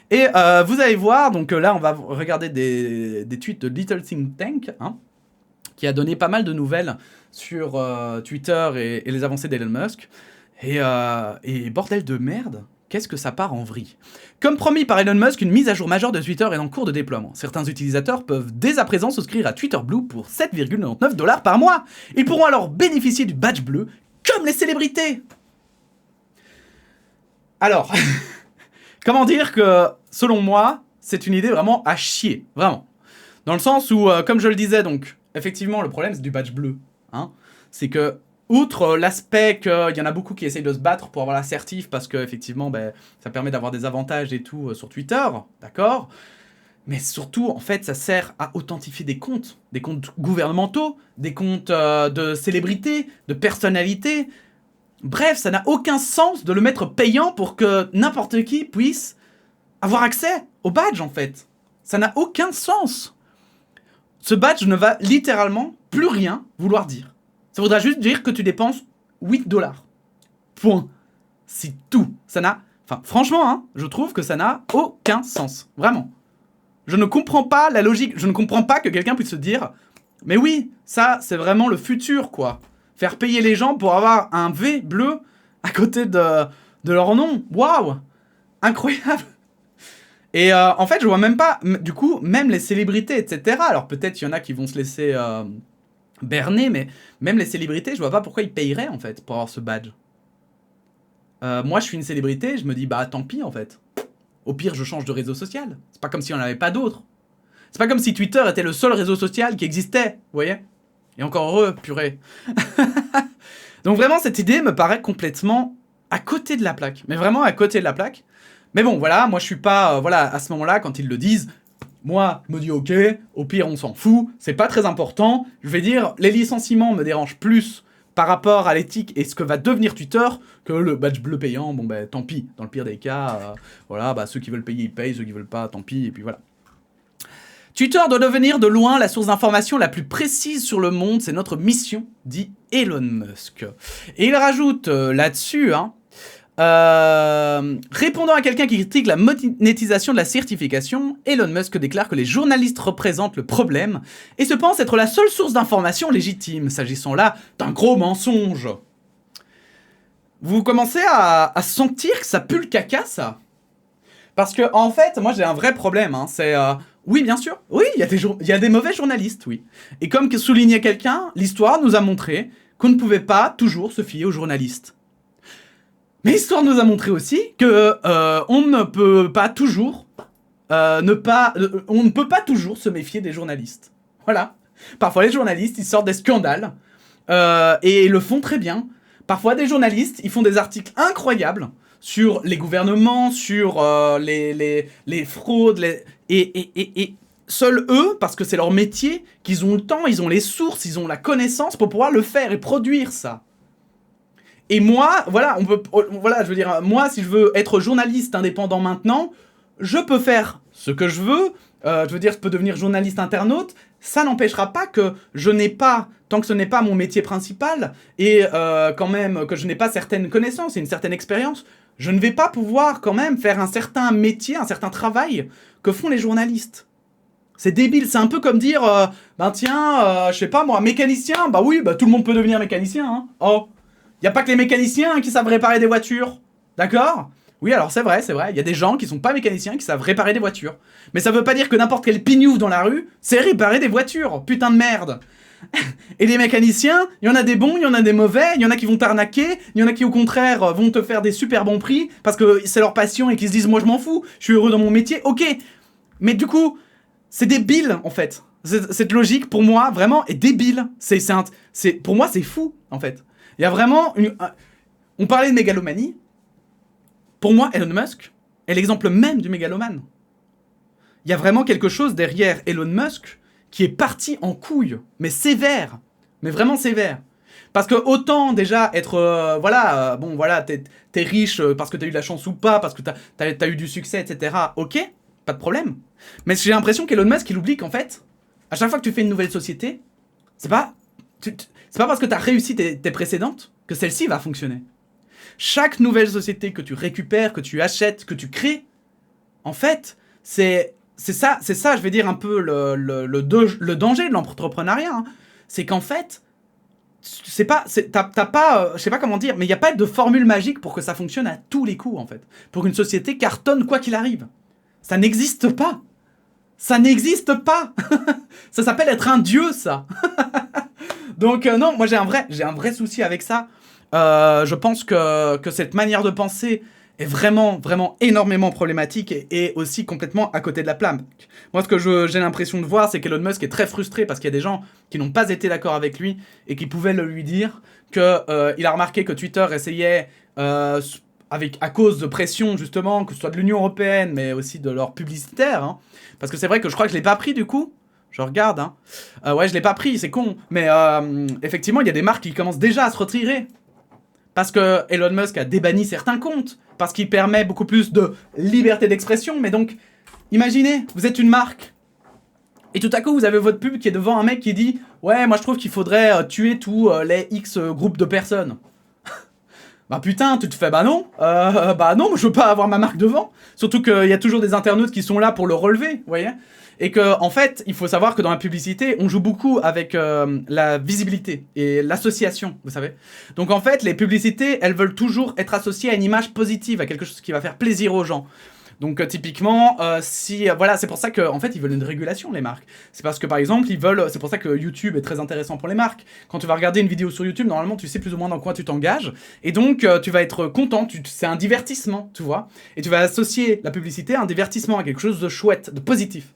Et vous allez voir, donc là, on va regarder des tweets de Little Think Tank, hein, qui a donné pas mal de nouvelles sur Twitter et les avancées d'Elon Musk. Et bordel de merde, qu'est-ce que ça part en vrille. Comme promis par Elon Musk, une mise à jour majeure de Twitter est en cours de déploiement. Certains utilisateurs peuvent dès à présent souscrire à Twitter Blue pour 7,99$ par mois. Ils pourront alors bénéficier du badge bleu, comme les célébrités. Alors, comment dire que, selon moi, c'est une idée vraiment à chier, vraiment. Dans le sens où, comme je le disais, donc, effectivement, le problème, c'est du badge bleu. Hein. C'est que, outre l'aspect qu'il y en a beaucoup qui essayent de se battre pour avoir l'assertif, parce que, effectivement, ça permet d'avoir des avantages et tout sur Twitter, d'accord. Mais surtout, en fait, ça sert à authentifier des comptes gouvernementaux, des comptes de célébrités, de personnalités. Bref, ça n'a aucun sens de le mettre payant pour que n'importe qui puisse avoir accès au badge, en fait. Ça n'a aucun sens. Ce badge ne va littéralement plus rien vouloir dire. Ça voudra juste dire que tu dépenses 8$. Point. C'est tout. Ça n'a... Enfin, franchement, hein, je trouve que ça n'a aucun sens. Vraiment. Je ne comprends pas la logique. Je ne comprends pas que quelqu'un puisse se dire « Mais oui, ça, c'est vraiment le futur, quoi. » Faire payer les gens pour avoir un V bleu à côté de leur nom. Waouh! Incroyable! Et en fait, je vois même pas, du coup, même les célébrités, etc. Alors peut-être il y en a qui vont se laisser berner, mais même les célébrités, je vois pas pourquoi ils payeraient, en fait, pour avoir ce badge. Moi, je suis une célébrité, je me dis, bah tant pis, en fait. Au pire, je change de réseau social. C'est pas comme si on n'avait pas d'autres. C'est pas comme si Twitter était le seul réseau social qui existait, vous voyez? Et encore heureux, purée. Donc vraiment, cette idée me paraît complètement à côté de la plaque. Mais vraiment à côté de la plaque. Mais bon, voilà, moi je suis pas... voilà, à ce moment-là, quand ils le disent, moi, je me dis ok, au pire, on s'en fout, c'est pas très important. Je vais dire, les licenciements me dérangent plus par rapport à l'éthique et ce que va devenir Twitter que le badge bleu payant. Bon, tant pis, dans le pire des cas, voilà, ceux qui veulent payer, ils payent, ceux qui veulent pas, tant pis, et puis voilà. Twitter doit devenir de loin la source d'information la plus précise sur le monde, c'est notre mission, dit Elon Musk. Et il rajoute là-dessus, hein, répondant à quelqu'un qui critique la monétisation de la certification, Elon Musk déclare que les journalistes représentent le problème et se pense être la seule source d'information légitime, s'agissant là d'un gros mensonge. Vous commencez à sentir que ça pue le caca, ça? Parce que, en fait, moi j'ai un vrai problème, hein, c'est... oui, bien sûr, oui, il y a des mauvais journalistes, oui. Et comme soulignait quelqu'un, l'histoire nous a montré qu'on ne pouvait pas toujours se fier aux journalistes. Mais l'histoire nous a montré aussi que on ne peut pas toujours on ne peut pas toujours se méfier des journalistes. Voilà. Parfois les journalistes, ils sortent des scandales et ils le font très bien. Parfois des journalistes, ils font des articles incroyables sur les gouvernements, sur les fraudes, et seuls eux, parce que c'est leur métier, qu'ils ont le temps, ils ont les sources, ils ont la connaissance pour pouvoir le faire et produire ça. Et moi, voilà, je veux dire, moi, si je veux être journaliste indépendant maintenant, je peux faire ce que je veux, je peux devenir journaliste internaute, ça n'empêchera pas que je n'ai pas, tant que ce n'est pas mon métier principal, et quand même que je n'ai pas certaines connaissances et une certaine expérience, je ne vais pas pouvoir quand même faire un certain métier, un certain travail que font les journalistes. C'est débile, c'est un peu comme dire, je sais pas moi, mécanicien, oui, tout le monde peut devenir mécanicien, hein. Oh, y a pas que les mécaniciens qui savent réparer des voitures, d'accord ? Oui, alors c'est vrai, il y a des gens qui sont pas mécaniciens qui savent réparer des voitures. Mais ça veut pas dire que n'importe quel pignouf dans la rue, c'est réparer des voitures, putain de merde. Et les mécaniciens, il y en a des bons, il y en a des mauvais, il y en a qui vont t'arnaquer, il y en a qui au contraire vont te faire des super bons prix parce que c'est leur passion et qu'ils se disent moi je m'en fous, je suis heureux dans mon métier, ok. Mais du coup, c'est débile en fait. Cette logique pour moi vraiment est débile. Pour moi c'est fou en fait. Il y a vraiment on parlait de mégalomanie. Pour moi Elon Musk est l'exemple même du mégalomane. Il y a vraiment quelque chose derrière Elon Musk qui est parti en couille, mais sévère, mais vraiment sévère. Parce que autant déjà être, t'es riche parce que t'as eu de la chance ou pas, parce que t'as eu du succès, etc. Ok, pas de problème. Mais j'ai l'impression qu'Elon Musk, il oublie qu'en fait, à chaque fois que tu fais une nouvelle société, c'est pas parce que t'as réussi tes précédentes que celle-ci va fonctionner. Chaque nouvelle société que tu récupères, que tu achètes, que tu crées, en fait, c'est ça, je vais dire un peu le danger de l'entrepreneuriat. Hein. C'est qu'en fait, t'as pas, je sais pas comment dire, mais il n'y a pas de formule magique pour que ça fonctionne à tous les coups, en fait. Pour qu'une société cartonne quoi qu'il arrive. Ça n'existe pas. Ça n'existe pas. Ça s'appelle être un dieu, ça. Donc non, moi j'ai un vrai souci avec ça. Je pense que cette manière de penser est vraiment énormément problématique et aussi complètement à côté de la plaque. Moi, ce que j'ai l'impression de voir, c'est qu'Elon Musk est très frustré parce qu'il y a des gens qui n'ont pas été d'accord avec lui et qui pouvaient le lui dire qu'il a remarqué que Twitter essayait, à cause de pression justement, que ce soit de l'Union Européenne, mais aussi de leurs publicitaires, hein, parce que c'est vrai que je crois que je l'ai pas pris du coup. Je regarde, hein. Ouais, je l'ai pas pris, c'est con. Mais effectivement, il y a des marques qui commencent déjà à se retirer. Parce que Elon Musk a débanni certains comptes, parce qu'il permet beaucoup plus de liberté d'expression. Mais donc, imaginez, vous êtes une marque, et tout à coup, vous avez votre pub qui est devant un mec qui dit « Ouais, moi je trouve qu'il faudrait tuer tous les X groupes de personnes. » Bah putain, tu te fais « Bah non, je veux pas avoir ma marque devant. » Surtout qu'il y a toujours des internautes qui sont là pour le relever, vous voyez. Et que, en fait, il faut savoir que dans la publicité, on joue beaucoup avec la visibilité et l'association, vous savez. Donc en fait, les publicités, elles veulent toujours être associées à une image positive, à quelque chose qui va faire plaisir aux gens. Donc typiquement, voilà, c'est pour ça qu'en fait, ils veulent une régulation, les marques. C'est parce que, par exemple, c'est pour ça que YouTube est très intéressant pour les marques. Quand tu vas regarder une vidéo sur YouTube, normalement, tu sais plus ou moins dans quoi tu t'engages. Et donc, tu vas être content, c'est un divertissement, tu vois. Et tu vas associer la publicité à un divertissement, à quelque chose de chouette, de positif.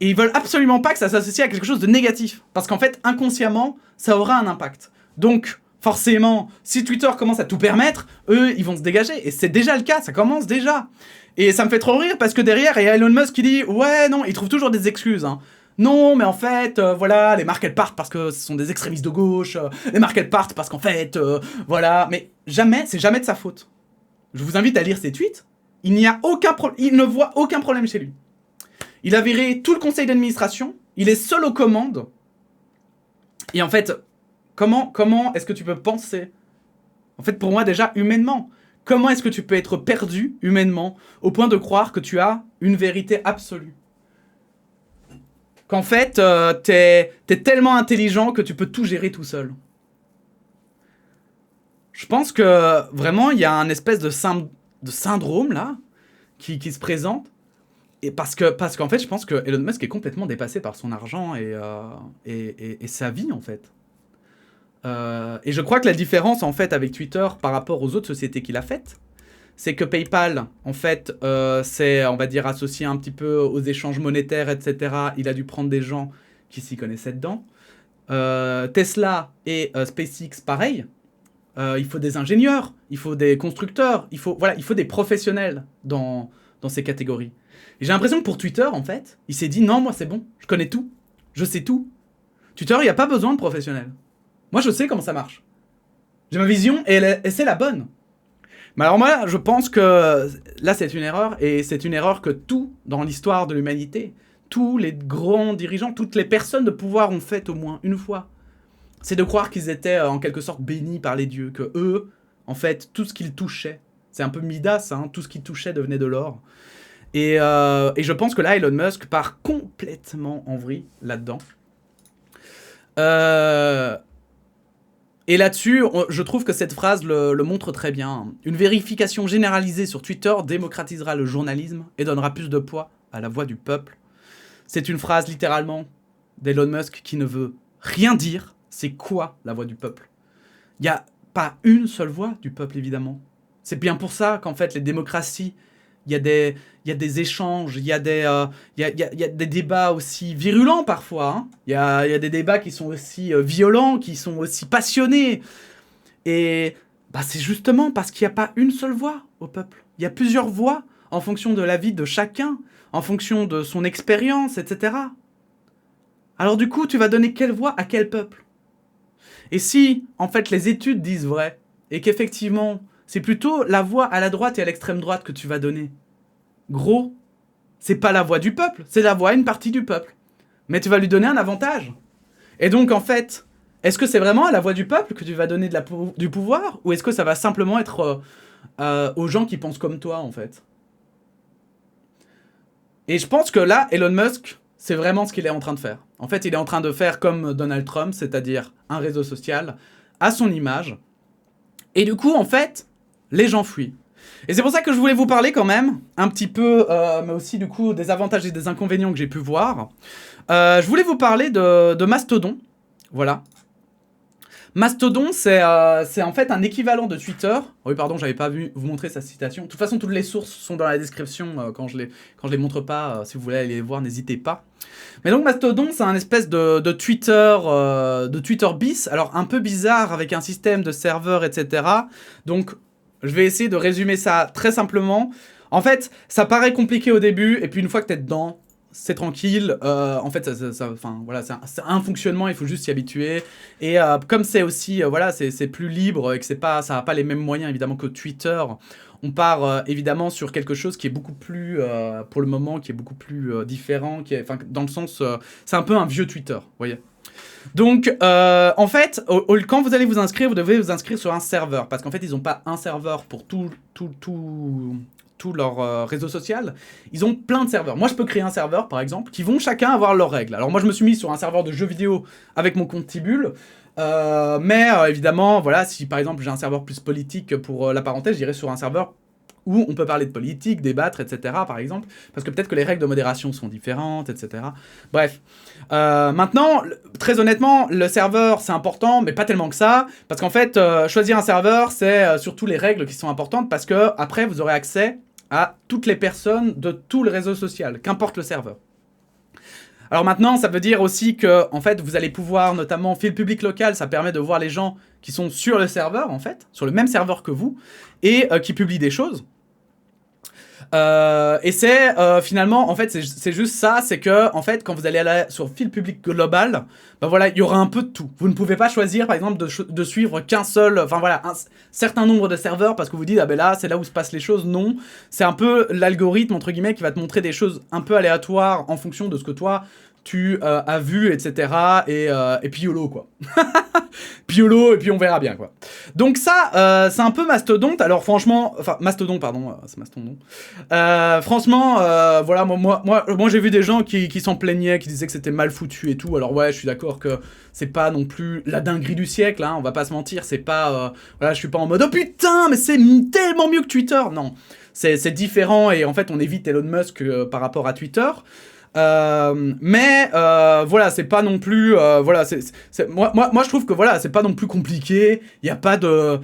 Et ils veulent absolument pas que ça s'associe à quelque chose de négatif. Parce qu'en fait, inconsciemment, ça aura un impact. Donc, forcément, si Twitter commence à tout permettre, eux, ils vont se dégager. Et c'est déjà le cas, ça commence déjà. Et ça me fait trop rire parce que derrière, il y a Elon Musk qui dit « Ouais, non, il trouve toujours des excuses. Hein. Non, mais en fait, voilà, les marques, elles partent parce que ce sont des extrémistes de gauche. Les marques, elles partent parce qu'en fait, voilà. » Mais c'est jamais de sa faute. Je vous invite à lire ses tweets. Il ne voit aucun problème chez lui. Il a viré tout le conseil d'administration, il est seul aux commandes. Et en fait, comment est-ce que tu peux penser, en fait, pour moi déjà, humainement, comment est-ce que tu peux être perdu, humainement, au point de croire que tu as une vérité absolue? Qu'en fait, t'es tellement intelligent que tu peux tout gérer tout seul. Je pense que, vraiment, il y a un espèce de syndrome, là, qui se présente. Et parce qu'en fait, je pense que Elon Musk est complètement dépassé par son argent et sa vie, en fait. Et je crois que la différence, en fait, avec Twitter par rapport aux autres sociétés qu'il a faites, c'est que PayPal, en fait, c'est, on va dire, associé un petit peu aux échanges monétaires, etc. Il a dû prendre des gens qui s'y connaissaient dedans. Tesla et SpaceX, pareil. Il faut des ingénieurs, il faut des constructeurs, il faut des professionnels dans ces catégories. Et j'ai l'impression que pour Twitter, en fait, il s'est dit « Non, moi, c'est bon, je connais tout, je sais tout. Twitter, il n'y a pas besoin de professionnels. Moi, je sais comment ça marche. J'ai ma vision et c'est la bonne. » Mais alors moi, je pense que là, c'est une erreur, et c'est une erreur que tout, dans l'histoire de l'humanité, tous les grands dirigeants, toutes les personnes de pouvoir ont fait au moins une fois. C'est de croire qu'ils étaient en quelque sorte bénis par les dieux, que eux, en fait, tout ce qu'ils touchaient, c'est un peu Midas, hein, tout ce qu'ils touchaient devenait de l'or. Et je pense que là, Elon Musk part complètement en vrille là-dedans. Et là-dessus, je trouve que cette phrase le montre très bien. Une vérification généralisée sur Twitter démocratisera le journalisme et donnera plus de poids à la voix du peuple. C'est une phrase littéralement d'Elon Musk qui ne veut rien dire. C'est quoi la voix du peuple? Il n'y a pas une seule voix du peuple, évidemment. C'est bien pour ça qu'en fait, les démocraties, il y a des échanges, il y a des débats aussi virulents parfois. Hein. Il y a des débats qui sont aussi violents, qui sont aussi passionnés. Et bah, c'est justement parce qu'il n'y a pas une seule voix au peuple. Il y a plusieurs voix en fonction de la vie de chacun, en fonction de son expérience, etc. alors du coup, tu vas donner quelle voix à quel peuple? Et si, en fait, les études disent vrai, et qu'effectivement, c'est plutôt la voix à la droite et à l'extrême droite que tu vas donner, gros, c'est pas la voix du peuple, c'est la voix à une partie du peuple. Mais tu vas lui donner un avantage. Et donc, en fait, est-ce que c'est vraiment à la voix du peuple que tu vas donner du pouvoir, ou est-ce que ça va simplement être aux gens qui pensent comme toi, en fait? Et je pense que là, Elon Musk, c'est vraiment ce qu'il est en train de faire. En fait, il est en train de faire comme Donald Trump, c'est-à-dire un réseau social à son image. Et du coup, en fait, les gens fuient. Et c'est pour ça que je voulais vous parler quand même, un petit peu, mais aussi du coup, des avantages et des inconvénients que j'ai pu voir. Je voulais vous parler de Mastodon. Voilà. Mastodon, c'est en fait un équivalent de Twitter. Oui, pardon, j'avais pas vu vous montrer sa citation. De toute façon, toutes les sources sont dans la description. Quand je les montre pas, si vous voulez aller les voir, n'hésitez pas. Mais donc Mastodon, c'est un espèce de Twitter bis. Alors un peu bizarre avec un système de serveurs, etc. Donc je vais essayer de résumer ça très simplement. En fait, ça paraît compliqué au début, et puis une fois que t'es dedans, c'est tranquille. En fait, voilà, c'est un fonctionnement, il faut juste s'y habituer. Et comme c'est aussi, voilà, c'est plus libre et que ça n'a pas les mêmes moyens évidemment que Twitter, on part évidemment sur quelque chose qui est beaucoup plus, pour le moment, qui est beaucoup plus différent, dans le sens, c'est un peu un vieux Twitter, vous voyez. Donc, en fait, quand vous allez vous inscrire, vous devez vous inscrire sur un serveur, parce qu'en fait, ils n'ont pas un serveur pour tout leur réseau social, ils ont plein de serveurs. Moi, je peux créer un serveur, par exemple, qui vont chacun avoir leurs règles. Alors moi, je me suis mis sur un serveur de jeux vidéo avec mon compte Tibul, mais évidemment, voilà, si par exemple j'ai un serveur plus politique pour la parenthèse, j'irai sur un serveur où on peut parler de politique, débattre, etc., par exemple, parce que peut-être que les règles de modération sont différentes, etc. Bref. Maintenant, très honnêtement, le serveur, c'est important, mais pas tellement que ça, parce qu'en fait, choisir un serveur, c'est surtout les règles qui sont importantes, parce que après, vous aurez accès à toutes les personnes de tout le réseau social, qu'importe le serveur. Alors maintenant, ça veut dire aussi que, en fait, vous allez pouvoir, notamment, fil public local, ça permet de voir les gens qui sont sur le serveur, en fait, sur le même serveur que vous, et qui publient des choses. Et c'est finalement, en fait, c'est juste ça, c'est que, en fait, quand vous allez aller sur fil public global, ben voilà, il y aura un peu de tout. Vous ne pouvez pas choisir, par exemple, de suivre qu'un seul, enfin voilà, un certain nombre de serveurs parce que vous dites, ah ben là, c'est là où se passent les choses. Non, c'est un peu l'algorithme, entre guillemets, qui va te montrer des choses un peu aléatoires en fonction de ce que toi, tu as vu, etc. Et puis YOLO, quoi. Puis YOLO, et puis on verra bien, quoi. Donc ça, c'est un peu mastodonte. Alors franchement, enfin, Mastodon, pardon, c'est Mastodon. Franchement, voilà, moi j'ai vu des gens qui s'en plaignaient, qui disaient que c'était mal foutu et tout. Alors ouais, je suis d'accord que c'est pas non plus la dinguerie du siècle, hein, on va pas se mentir. C'est pas, voilà, je suis pas en mode, oh putain, mais c'est tellement mieux que Twitter. Non, c'est différent, et en fait, on évite Elon Musk par rapport à Twitter. Mais voilà, c'est pas non plus voilà, moi je trouve que voilà, c'est pas non plus compliqué, il y a pas de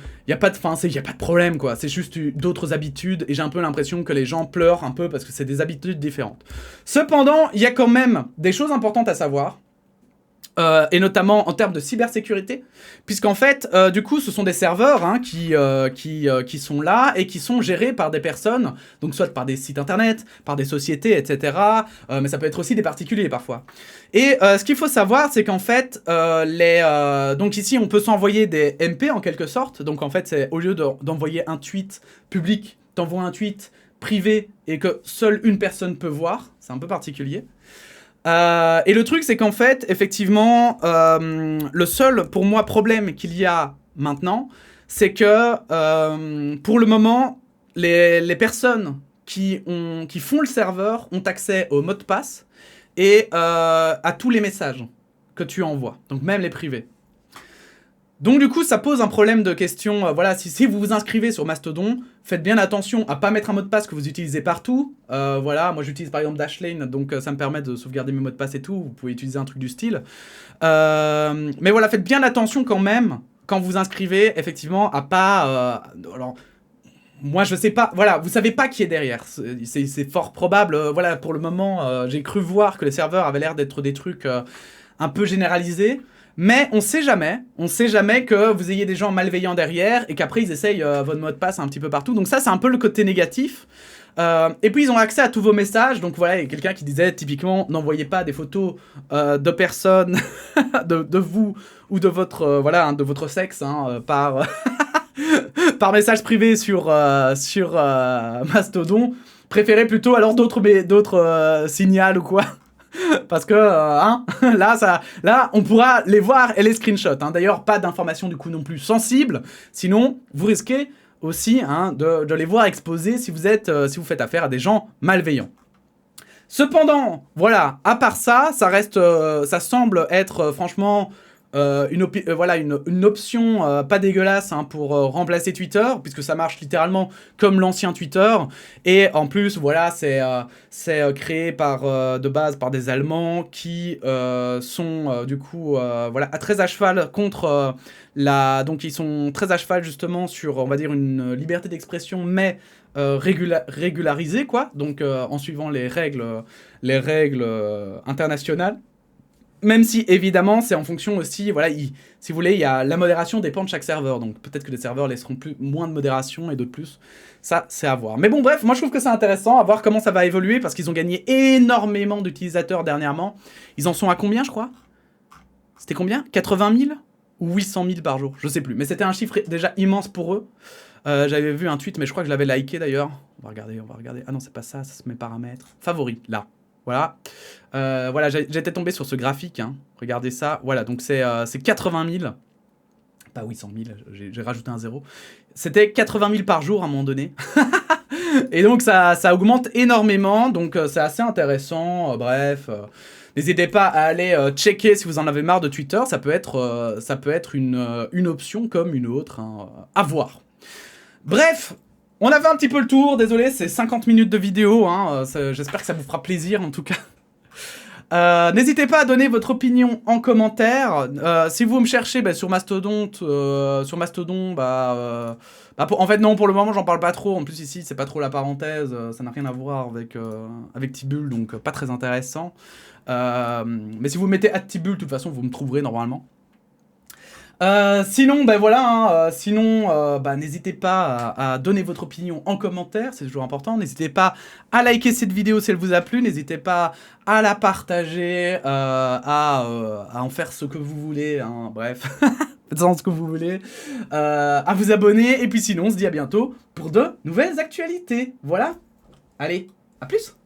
problème, quoi. C'est juste d'autres habitudes, et j'ai un peu l'impression que les gens pleurent un peu parce que c'est des habitudes différentes. Cependant, il y a quand même des choses importantes à savoir. Et notamment en termes de cybersécurité, puisqu'en fait, du coup, ce sont des serveurs hein, qui sont là et qui sont gérés par des personnes, donc soit par des sites internet, par des sociétés, etc. Mais ça peut être aussi des particuliers parfois. Et ce qu'il faut savoir, c'est qu'en fait, donc ici, on peut s'envoyer des MP en quelque sorte. Donc en fait, c'est au lieu d'envoyer un tweet public, t'envoies un tweet privé et que seule une personne peut voir. C'est un peu particulier. Et le truc, c'est qu'en fait, effectivement, le seul, pour moi, problème qu'il y a maintenant, c'est que, pour le moment, les personnes qui font le serveur ont accès au mot de passe et à tous les messages que tu envoies, donc même les privés. Donc du coup, ça pose un problème de question, voilà, si vous vous inscrivez sur Mastodon, faites bien attention à pas mettre un mot de passe que vous utilisez partout. Voilà, moi j'utilise par exemple Dashlane, donc ça me permet de sauvegarder mes mots de passe et tout, vous pouvez utiliser un truc du style. Mais voilà, faites bien attention quand même, quand vous inscrivez, effectivement, à pas... alors, moi je sais pas, voilà, vous savez pas qui est derrière, c'est fort probable, voilà, pour le moment, j'ai cru voir que les serveurs avaient l'air d'être des trucs un peu généralisés. Mais on sait jamais que vous ayez des gens malveillants derrière et qu'après ils essayent votre mot de passe un petit peu partout. Donc ça, c'est un peu le côté négatif. Et puis ils ont accès à tous vos messages. Donc voilà, il y a quelqu'un qui disait typiquement, n'envoyez pas des photos de personnes, de vous ou de votre, voilà, hein, de votre sexe par, par message privé sur Mastodon. Préférez plutôt alors d'autres signals ou quoi. Parce que là, on pourra les voir et les screenshots. D'ailleurs, pas d'informations du coup non plus sensibles. Sinon, vous risquez aussi de les voir exposés si vous faites affaire à des gens malveillants. Cependant, voilà, à part ça, ça semble être franchement une option pas dégueulasse pour remplacer Twitter, puisque ça marche littéralement comme l'ancien Twitter. Et en plus, voilà, c'est créé de base par des Allemands qui sont du coup très à cheval contre donc ils sont très à cheval justement sur, on va dire, une liberté d'expression, mais régularisée, quoi. Donc en suivant les règles internationales. Même si, évidemment, c'est en fonction aussi, voilà, si vous voulez, la modération dépend de chaque serveur. Donc peut-être que des serveurs laisseront moins de modération et d'autres plus. Ça, c'est à voir. Mais bon, bref, moi je trouve que c'est intéressant à voir comment ça va évoluer parce qu'ils ont gagné énormément d'utilisateurs dernièrement. Ils en sont à combien, je crois? C'était combien? 80 000 ou 800 000 par jour? Je sais plus. Mais c'était un chiffre déjà immense pour eux. J'avais vu un tweet, mais je crois que je l'avais liké d'ailleurs. On va regarder. Ah non, c'est pas ça, ça se met paramètres. Favoris, là. Voilà, j'étais tombé sur ce graphique, regardez ça, voilà, donc c'est 80 000, pas 800 000, j'ai rajouté un zéro, c'était 80 000 par jour à un moment donné, et donc ça augmente énormément, donc c'est assez intéressant, bref, n'hésitez pas à aller checker si vous en avez marre de Twitter, ça peut être une option comme une autre, à voir. Bref, on a fait un petit peu le tour, désolé, c'est 50 minutes de vidéo, j'espère que ça vous fera plaisir en tout cas. N'hésitez pas à donner votre opinion en commentaire. Si vous me cherchez sur Mastodon, en fait non, pour le moment j'en parle pas trop. En plus ici c'est pas trop la parenthèse, ça n'a rien à voir avec Tibulle, donc pas très intéressant. Mais si vous mettez @Tibulle, de toute façon vous me trouverez normalement. Sinon, n'hésitez pas à donner votre opinion en commentaire, c'est toujours important. N'hésitez pas à liker cette vidéo si elle vous a plu. N'hésitez pas à la partager, à en faire ce que vous voulez. Bref, faites-en ce que vous voulez. À vous abonner. Et puis sinon, on se dit à bientôt pour de nouvelles actualités. Voilà. Allez, à plus.